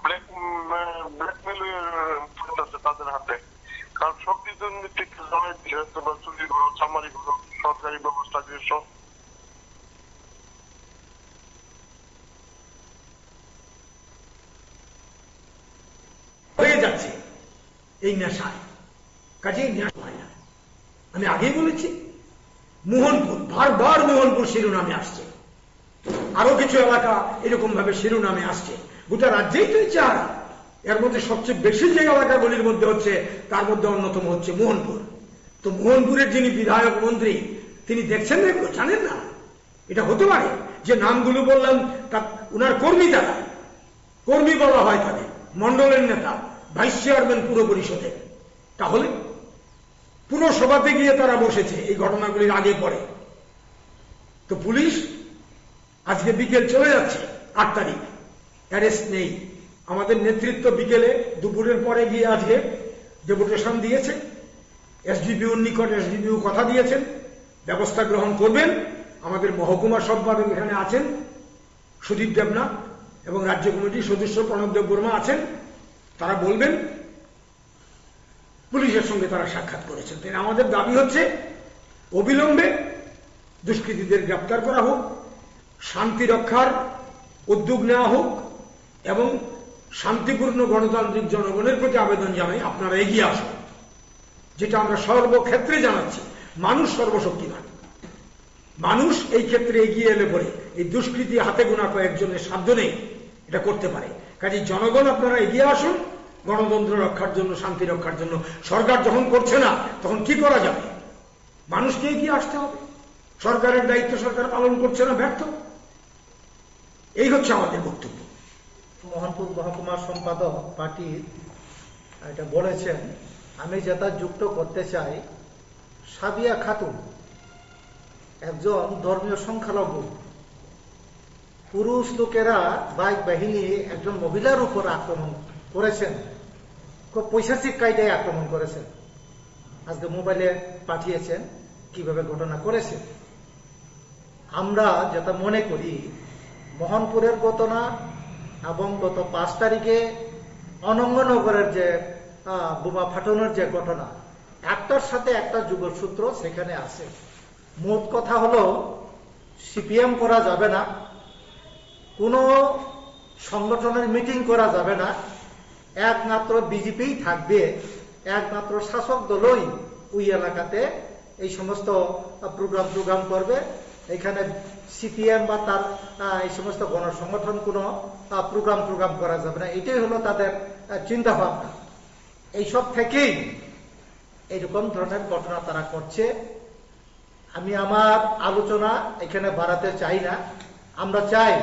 ব্ল্যাকমেল করতেছে তাদের হাতে। কারণ সব দুর্নীতি জমাই দিয়েছে, চুরি করো, চামারি করো, সরকারি ব্যবস্থা দিয়ে সব হয়ে যাচ্ছে এই নেশায়, কাজেই নেশা হয় না। আমি আগেই বলেছি, মোহনপুর, বারবার মোহনপুর শিরোনামে আসছে, আরো কিছু এলাকা এরকম ভাবে শিরোনামে আসছে। গোটা রাজ্যেই তো চার, এর মধ্যে সবচেয়ে বেশি যে এলাকাগুলির মধ্যে হচ্ছে, তার মধ্যে অন্যতম হচ্ছে মোহনপুর। তো মোহনপুরের যিনি বিধায়ক মন্ত্রী, তিনি দেখছেন না এগুলো, জানেন না? এটা হতে পারে যে নামগুলো বললাম তা উনার কর্মী, তারা কর্মী বলা হয় তাদের, মন্ডলের নেতা, ভাইস চেয়ারম্যান পুর পরিষদের। তাহলে পুরসভাতে গিয়ে তারা বসেছে এই ঘটনাগুলির আগে পরে। তো পুলিশ আজকে বিকেল চলে যাচ্ছে, 8 তারিখ, অ্যারেস্ট নেই। আমাদের নেতৃত্ব বিকেলে দুপুরের পরে গিয়ে আজকে ডেপুটেশন দিয়েছে, এসডিপিওর নিকট এসডিপিও কথা দিয়েছেন ব্যবস্থা গ্রহণ করবেন। আমাদের মহকুমা সম্পাদক এখানে আছেন সুদীপ দেবনাথ এবং রাজ্য কমিটির সদস্য প্রণবদেব বর্মা আছেন, তারা বলবেন। পুলিশের সঙ্গে তারা সাক্ষাৎ করেছেন। তাই আমাদের দাবি হচ্ছে অবিলম্বে দুষ্কৃতীদের গ্রেপ্তার করা হোক, শান্তি রক্ষার উদ্যোগ নেওয়া হোক এবং শান্তিপূর্ণ গণতান্ত্রিক জনগণের প্রতি আবেদন জানাই আপনারা এগিয়ে আসুন। যেটা আমরা সর্বক্ষেত্রে জানাচ্ছি, মানুষ সর্বশক্তিমান, মানুষ এই ক্ষেত্রে এগিয়ে এলে পরে এই দুষ্কৃতি হাতে গোনা কয়েকজনের সাধ্য নেই এটা করতে পারে। কাজে জনগণ আপনারা এগিয়ে আসুন গণতন্ত্র রক্ষার জন্য, শান্তি রক্ষার জন্য। সরকার যখন করছে না তখন কি করা যাবে? মানুষকে এগিয়ে আসতে হবে। সরকারের দায়িত্ব সরকার পালন করছে না, ব্যর্থ। এই হচ্ছে আমাদের বক্তব্য। মোহনপুর মহকুমার সম্পাদক পার্টির এটা বলেছেন, আমি যেটা যুক্ত করতে চাই, সাবিয়া খাতুন একজন ধর্মীয় সংখ্যালঘু। পুরুষ লোকেরা বাইক বাহিনী একজন মহিলার উপর আক্রমণ করেছেন, খুব পৈশাচিক কায়দায় আক্রমণ করেছেন। আজকে মোবাইলে পাঠিয়েছেন কিভাবে ঘটনা করেছে। আমরা যেটা মনে করি, মোহনপুরের ঘটনা এবং গত 5 তারিখে অনঙ্গনগরের যে বোমা ফাটানোর যে ঘটনা, একটার সাথে একটা যুগসূত্র সেখানে আছে। মোট কথা হলো সিপিএম করা যাবে না, কোনো সংগঠনের মিটিং করা যাবে না, একমাত্র বিজেপি থাকবে, একমাত্র শাসক দলই ওই এলাকাতে এই সমস্ত প্রোগ্রাম করবে। এখানে সিপিএম বা তার এই সমস্ত গণসংগঠন কোনো প্রোগ্রাম করা যাবে না। এটাই হলো তাদের চিন্তা ভাবনা। এইসব থেকেই এইরকম ধরনের ঘটনা তারা করছে। আমি আমার আলোচনা এখানে বাড়াতে চাই না। আমরা চাই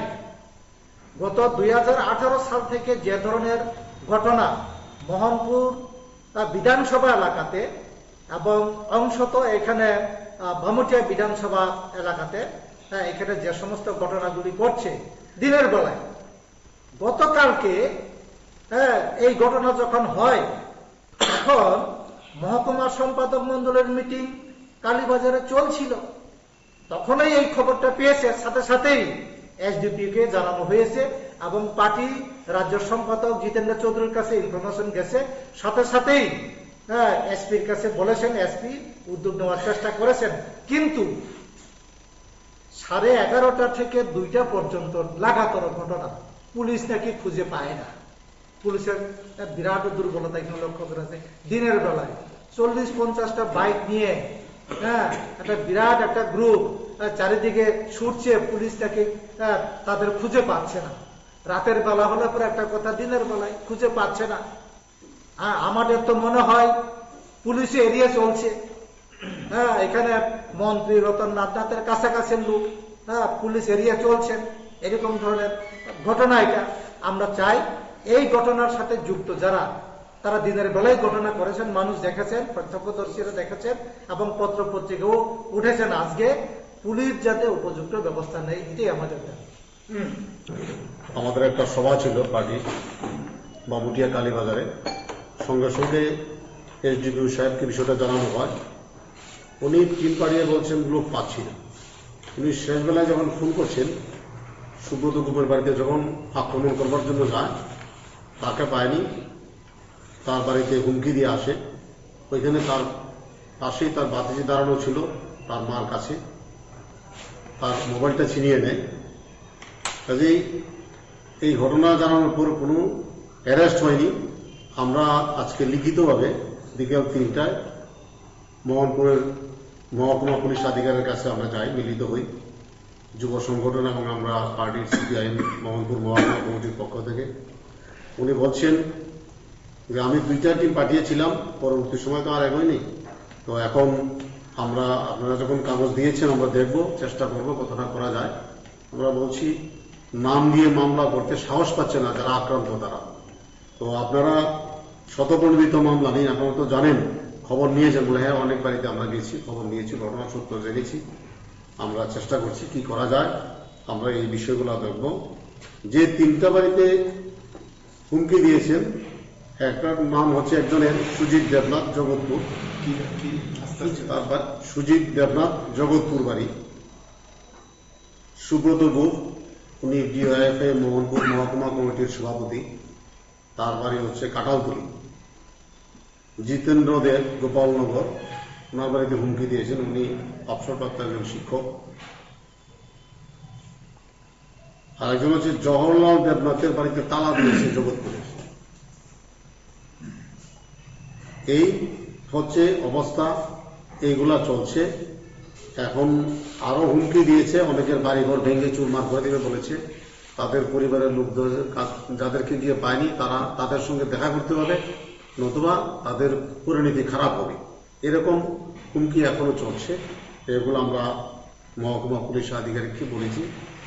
গত 2018 সাল থেকে যে ধরনের ঘটনা মোহনপুর বিধানসভা এলাকাতে এবং অংশত এখানে ভামুটিয়া বিধানসভা এলাকাতে এখানে যে সমস্ত ঘটনাগুলি ঘটছে দিনের বেলায়, গতকালকে এই ঘটনা যখন হয় তখন মহকুমা সম্পাদক মন্ডলের মিটিং কালীবাজারে চলছিল। তখনই এই খবরটা পেয়েছে, সাথে সাথেই এসডিপিকে জানানো হয়েছে এবং পার্টি রাজ্য সম্পাদক জিতেন্দ্র চৌধুরীর কাছে ইনফরমেশন গেছে। সাথে সাথেই এসপির কাছে বলেছেন, এসপি উদ্যোগ নেওয়ার চেষ্টা করেছেন। কিন্তু 11:30 থেকে 2টা পর্যন্ত লাগাতার ঘটনা, পুলিশ নাকি খুঁজে পায় না। পুলিশের বিরাট দুর্বলতা এখানে লক্ষ্য করেছে। দিনের বেলায় 40-50টা বাইক নিয়ে একটা বিরাট একটা গ্রুপ চারিদিকে ছুটছে, পুলিশটাকে তাদের খুঁজে পাচ্ছে না। রাতের বেলা হলে পরে একটা কথা, দিনের বেলায় খুঁজে পাচ্ছে না। আমাদের তো মনে হয় পুলিশ এরিয়া চলছে। এখানে মন্ত্রী রতন নাথের কাছাকাছি লোক, পুলিশ এরিয়া চলছেন, এরকম ধরনের ঘটনা। এটা আমরা চাই এই ঘটনার সাথে যুক্ত যারা, তারা দিনের বেলায় ঘটনা করেছেন, মানুষ দেখেছেন, প্রত্যক্ষদর্শীরা দেখেছেন এবং পত্র পত্রিকাও উঠেছেন। আজকে পুলিশ যাতে উপযুক্ত ব্যবস্থা নেয়, এটাই আমাদের দাবি। আমাদের একটা সভা ছিল পার্টি বাবুটিয়া কালীবাজারে। সঙ্গে সঙ্গে এসডিপিও সাহেবকে বিষয়টা জানানো হয়। উনি টিম পাড়িয়ে বলছেন লোক পাচ্ছি না। উনি শেষবেলায় যখন ফোন করছেন, সুব্রত গুপের বাড়িতে যখন আক্রমণ করবার জন্য যায়, তাকে পায়নি। তার বাড়িতে হুমকি দিয়ে আসে। ওইখানে তার পাশেই তার ভাতিজি দাঁড়ানো ছিল, তার মার কাছে। তার মোবাইলটা ছিনিয়ে নেয়। কাজেই এই ঘটনা জানানোর পর কোনো অ্যারেস্ট হয়নি। আমরা আজকে লিখিতভাবে বিকেল 3টায় মোহনপুরের মহকুমা পুলিশ আধিকারিকের কাছে আমরা যাই, মিলিত হই যুব সংগঠন এবং আমরা পার্টির সিপিআইএম মোহনপুর মহকুমা কমিটির পক্ষ থেকে। উনি বলছেন যে আমি 2টা টিম পাঠিয়েছিলাম, পরবর্তী সময় তো আর এগোয়নি। তো এখন আমরা, আপনারা যখন কাগজ দিয়েছেন, আমরা দেখব, চেষ্টা করব কতটা করা যায়। আমরা বলছি নাম দিয়ে মামলা করতে সাহস পাচ্ছে না যারা আক্রান্ত তারা। তো আপনারা শতপ্রণোদিত মামলা নেই, আপনারা তো জানেন, খবর নিয়েছেন বলে। হ্যাঁ, অনেক বাড়িতে আমরা গেছি, খবর নিয়েছি, ঘটনা সত্য জেনেছি। আমরা চেষ্টা করছি কি করা যায়। আমরা এই বিষয়গুলো দেখব। যে 3টা বাড়িতে হুমকি দিয়েছেন। একটার নাম হচ্ছে একজনের সুজিত দেবনাথ জগৎপুর, তারপর সুজিত দেবনাথ জগৎপুর বাড়ি, সুব্রত গুহ উনি ডিওএফএ মোহনপুর মহকুমা কমিটির সভাপতি, তার বাড়ি হচ্ছে কাঁঠালতলী। জিতেন্দ্র দেব গোপালনগর, ওনার বাড়িতে হুমকি দিয়েছেন, উনি অবসরপ্রাপ্ত একজন শিক্ষক। আর একজন হচ্ছে জওহরলাল দেবনাথের বাড়িতে তালা দিয়েছে জগৎপুরে। এই হচ্ছে অবস্থা, এইগুলা চলছে। এখন আরো হুমকি দিয়েছে, অনেকের বাড়িঘর ভেঙে চুরমার করে দেবে বলেছে। তাদের পরিবারের লোকদের যাদেরকে গিয়ে পায়নি তারা তাদের সঙ্গে দেখা করতে হবে, নতুবা তাদের পরিণতি খারাপ হবে, এরকম হুমকি এখনো চলছে। এগুলো আমরা মহকুমা পুলিশ আধিকারিককে বলেছি,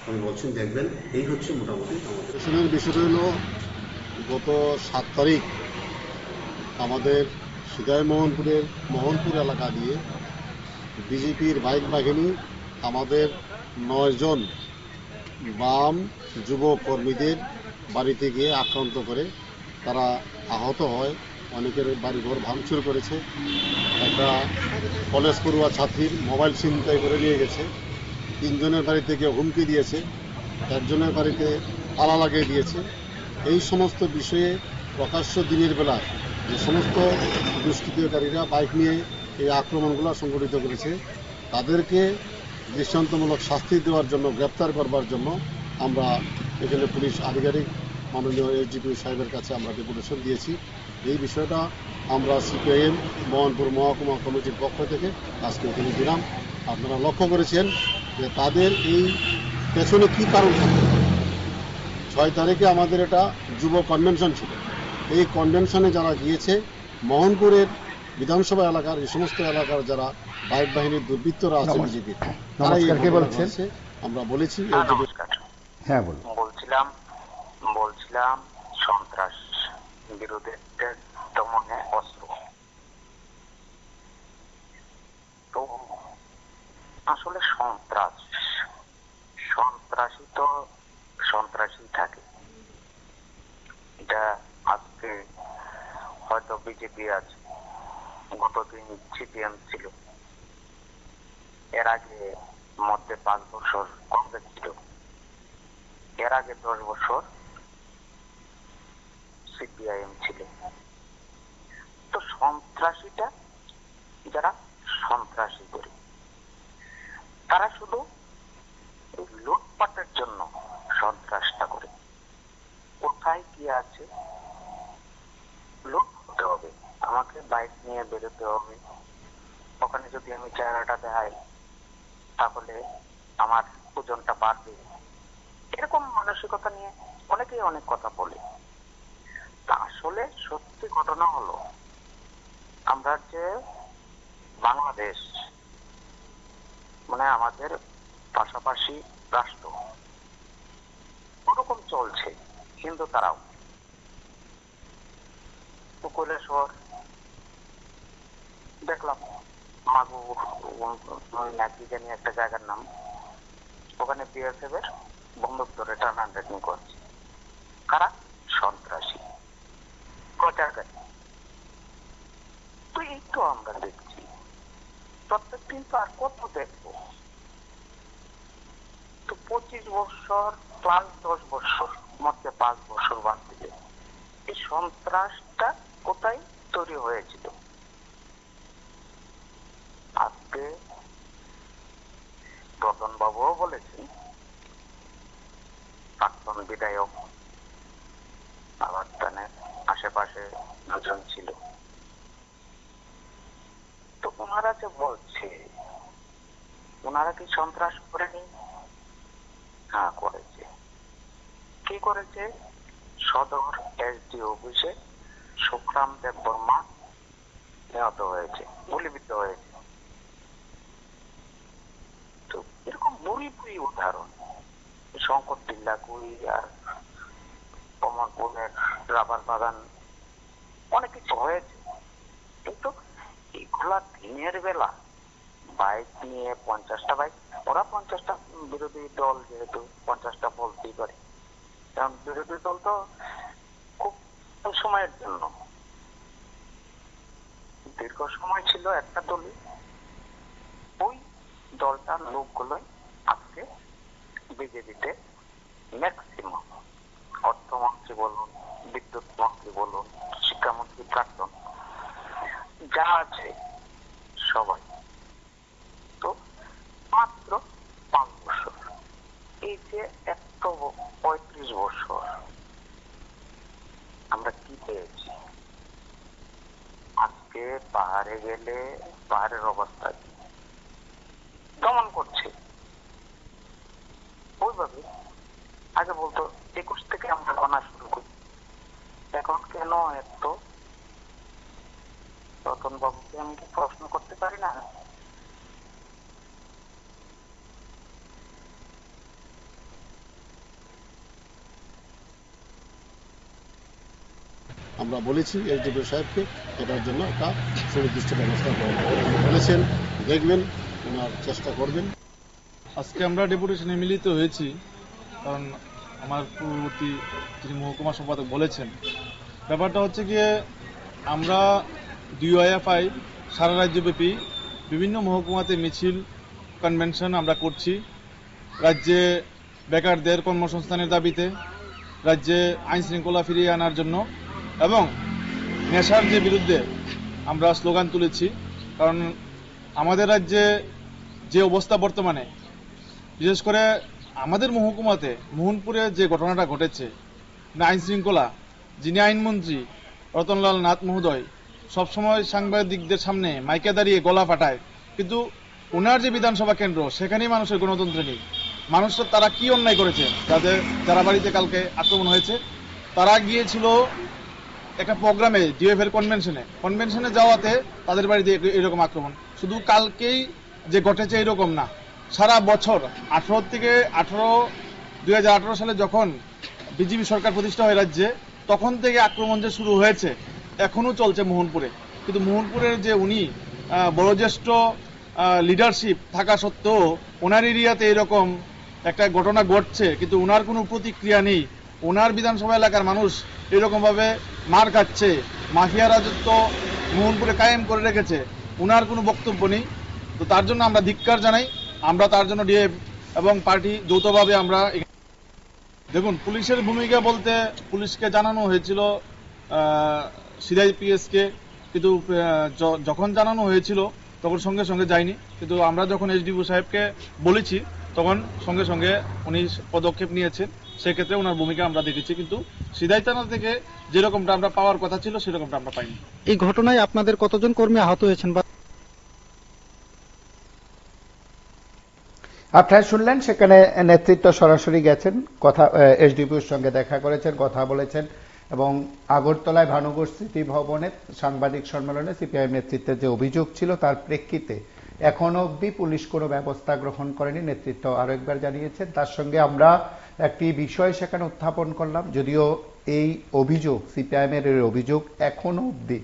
উনি বলছেন দেখবেন। এই হচ্ছে মোটামুটি আমাদের বিষয়টা হলো গত 7 তারিখ আমাদের সিদাই মোহনপুর এলাকা দিয়ে বিজেপির বাইক বাহিনী আমাদের 9 জন বাম যুব কর্মীদের বাড়িতে গিয়ে আক্রান্ত করে, তারা আহত হয়, অনেকের বাড়িঘর ভাঙচুর করেছে। একটা কলেজ পড়ুয়া ছাত্রীর মোবাইল ছিনতাই করে নিয়ে গেছে। 3 জনের বাড়িতে গিয়ে হুমকি দিয়েছে, 1 জনের বাড়িতে তালা লাগিয়ে দিয়েছে। এই সমস্ত বিষয়ে প্রকাশ্য দিনের বেলায় যে সমস্ত দুষ্কৃতকারীরা বাইক নিয়ে এই আক্রমণগুলো সংঘটিত করেছে তাদেরকে দৃষ্টান্তমূলক শাস্তি দেওয়ার জন্য, গ্রেপ্তার করবার জন্য আমরা এখানে পুলিশ আধিকারিক মাননীয় এসডিপি সাহেবের কাছে আমরা ডেপুটেশন দিয়েছি। এই বিষয়টা আমরা সিপিআইএম মোহনপুর মহকুমা কমিটির পক্ষ থেকে আজকে এখানে দিলাম। আপনারা লক্ষ্য করেছেন যে তাদের এই পেছনে কি কারণ থাকে। 6 তারিখে আমাদের এটা যুব কনভেনশন ছিল। এই কনভেনশনে যারা গিয়েছে মোহনপুরের বিধানসভা এলাকার এই সমস্ত এলাকার যারা বাইক বাহিনীর দুর্বৃত্তরা আছে বিজেপির, আমরা বলেছি। হ্যাঁ বলুন। বলছিলাম সন্ত্রাস বিরোধীদের দমনে অস্ত্র। তো আসলে সন্ত্রাসী তো সন্ত্রাসী থাকে। এটা আজকে হয়তো বিজেপি আছে, গতদিন সিপিএম ছিল, এর আগে মধ্যে 5 বছর কংগ্রেস ছিল, এর আগে 10 বছর সিপিআইএম ছিল। তো সন্ত্রাসীটা যারা সন্ত্রাসী করে তারা শুধু লুটপাটের জন্য সন্ত্রাসটা করে। কোথায় কি আছে, লুট করতে হবে, আমাকে বাইক নিয়ে বেরোতে হবে, ওখানে যদি আমি চেহারাটা দেখাই তাহলে আমার ওজনটা বাড়বে, এরকম মানসিকতা নিয়ে অনেকেই অনেক কথা বলে। তা আসলে সত্যি ঘটনা হলো আমরা যে বাংলাদেশ মানে আমাদের পাশাপাশি রাষ্ট্র ওরকম চলছে, কিন্তু তারাও কৈলাসহর দেখলাম মাগু নাকি জানি একটা জায়গার নাম, ওখানে বিএসএফ এর বন্দুক ধরে টার্ন করছে। কারা? সন্ত্রাসী, প্রচারকারী। তো এই তো আমরা দেখছি প্রত্যেক দিন। তো আর কত দেখবো? তো 25 বছর প্লাস 10 বছর মধ্যে 5 বছর বাদ দিলে এই সন্ত্রাসটা কোথায় তৈরি হয়েছিল? আজকে রতন বাবুও বলেছেন, প্রাক্তন বিধায়ক, আবার আশেপাশে 2 জন ছিল। তো ওনারা যে বলছে ওনারা কি সন্ত্রাস করেনি? হ্যাঁ করেছে। কি করেছে? সদর এসডি অফিসে সুখরাম দেব বর্মা নিহত হয়েছে, গুলিবিদ্ধ হয়েছে। তো এরকম বুড়ি উদাহরণ, শঙ্কর টিল্লা কুই আর কমলপুরের রাবার বাগান, অনেক কিছু হয়েছে। কিন্তু এগুলা দিনের বেলা বাইক নিয়ে 50টা বাইক, ওরা 50টা বিরোধী দল যেহেতু 50টা বলতেই পারে, কারণ বিরোধী দল তো খুব সময়ের জন্য, দীর্ঘ সময় ছিল একটা দলই, ওই দলটার লোকগুলোই আজকে বিজেপিতে ম্যাক্সিমাম, অর্থমন্ত্রী বলুন, বিদ্যুৎ মন্ত্রী বলুন, শিক্ষামন্ত্রী প্রাক্তন যা আছে সবাই। তো মাত্র 5 বছর, এই যে 135 বছর আমরা কি পেয়েছি? আজকে পাহাড়ে গেলে পাহাড়ের অবস্থা কি? দমন করছে ওইভাবে। আগে বলতো 21 থেকে আমরা গণা শুরু করি, এখন কেন এত? রতন বাবুকে আমি কি প্রশ্ন করতে পারি না? আমরা বলেছি এসডিপি সাহেবকে এটার জন্য একটা সুনির্দিষ্ট ব্যবস্থা গ্রহণ করবেন বলেছেন, দেখবেন, ওনার চেষ্টা করবেন। আজকে আমরা ডেপুটেশনে মিলিত হয়েছি কারণ আমার পূর্ববর্তী যিনি মহকুমা সম্পাদক বলেছেন, ব্যাপারটা হচ্ছে গিয়ে আমরা ডিওয়াইএফআই সারা রাজ্যব্যাপী বিভিন্ন মহকুমাতে মিছিল, কনভেনশন আমরা করছি রাজ্যে বেকারদের কর্মসংস্থানের দাবিতে, রাজ্যে আইন শৃঙ্খলা ফিরিয়ে আনার জন্য এবং নেশার যে বিরুদ্ধে আমরা স্লোগান তুলেছি। কারণ আমাদের রাজ্যে যে অবস্থা বর্তমানে, বিশেষ করে আমাদের মহকুমাতে মোহনপুরে যে ঘটনাটা ঘটেছে, আইন শৃঙ্খলা, যিনি আইনমন্ত্রী রতনলাল নাথ মহোদয় সবসময় সাংবাদিকদের সামনে মাইকে দাঁড়িয়ে গলা ফাটায়, কিন্তু ওনার যে বিধানসভা কেন্দ্র সেখানেই মানুষের গণতন্ত্র নেই। মানুষরা তারা কি অন্যায় করেছে? যারা বাড়িতে কালকে আক্রমণ হয়েছে তারা গিয়েছিল একটা প্রোগ্রামে, ডিএফ-এর কনভেনশনে যাওয়াতে তাদের বাড়িতে এরকম আক্রমণ। শুধু কালকেই যে ঘটেছে এরকম না, সারা বছর 2018 সালে যখন বিজেপি সরকার প্রতিষ্ঠা হয় রাজ্যে, তখন থেকে আক্রমণ যে শুরু হয়েছে এখনো চলছে মোহনপুরে। কিন্তু মোহনপুরের যে উনি বয়োজ্যেষ্ঠ লিডারশিপ থাকা সত্ত্বেও ওনার এরিয়াতে এরকম একটা ঘটনা ঘটছে, কিন্তু ওনার কোনো প্রতিক্রিয়া নেই। ওনার বিধানসভা এলাকার মানুষ এরকমভাবে মার খাচ্ছে, মাফিয়া রাজত্ব মোহনপুরে কায়েম করে রেখেছে, ওনার কোনো বক্তব্য নেই। তো তার জন্য আমরা ধিক্কার জানাই। আমরা তার জন্য ডিএফ এবং পার্টি যৌথভাবে আমরা দেখুন, পুলিশের ভূমিকা বলতে পুলিশকে জানানো হয়েছিল সিআইপিএসকে, কিন্তু যখন জানানো হয়েছিল তখন সঙ্গে সঙ্গে যায়নি। কিন্তু আমরা যখন এসডিপি সাহেবকে বলেছি তখন সঙ্গে সঙ্গে উনি পদক্ষেপ নিয়েছেন, সেক্ষেত্রে ওনার ভূমিকা আমরা দেখেছি। কিন্তু সিধাই থানা থেকে যেরকমটা আমরা পাওয়ার কথা ছিল সেরকমটা আমরা পাইনি। এই ঘটনায় আপনাদের কতজন কর্মী আহত হয়েছেন? আপনারা শুনলেন, সেখানে নেতৃত্ব সরাসরি গেছেন, কথা এসডিপির সঙ্গে দেখা করেছেন, কথা বলেছেন এবং আগরতলায় ভানুগড় স্মৃতি ভবনে সাংবাদিক সম্মেলনে সিপিআইএম নেতৃত্বের যে অভিযোগ ছিল তার প্রেক্ষিতে এখনো অবধি পুলিশ কোনো ব্যবস্থা গ্রহণ করেনি, নেতৃত্ব আরো একবার জানিয়েছেন। তার সঙ্গে আমরা একটি বিষয় সেখানে উত্থাপন করলাম, যদিও এই অভিযোগ, সিপিআইএমের এই অভিযোগ এখনো অবধি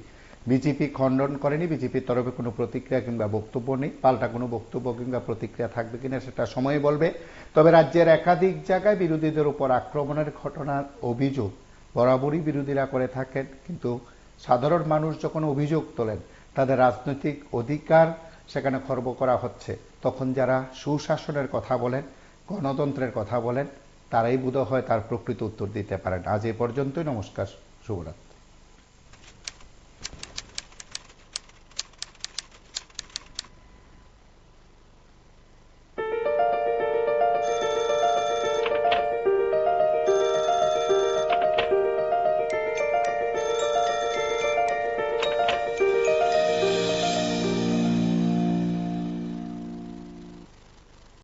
বিজেপি খণ্ডন করেনি। বিজেপির তরফে কোনো প্রতিক্রিয়া কিংবা বক্তব্য নেই। পাল্টা কোনো বক্তব্য কিংবা প্রতিক্রিয়া থাকবে কিনা সেটা সময় বলবে। তবে রাজ্যের একাধিক জায়গায় বিরোধীদের উপর আক্রমণের ঘটনার অভিযোগ বরাবরই বিরোধীরা করে থাকেন, কিন্তু সাধারণ মানুষ যখন অভিযোগ তোলেন তাদের রাজনৈতিক অধিকার সেখানে খর্ব করা হচ্ছে, তখন যারা সুশাসনের কথা বলেন, গণতন্ত্রের কথা বলেন, তারাই বোধহয় তার প্রকৃত উত্তর দিতে পারেন। আজ এ পর্যন্তই। নমস্কার, শুভরাত্রি।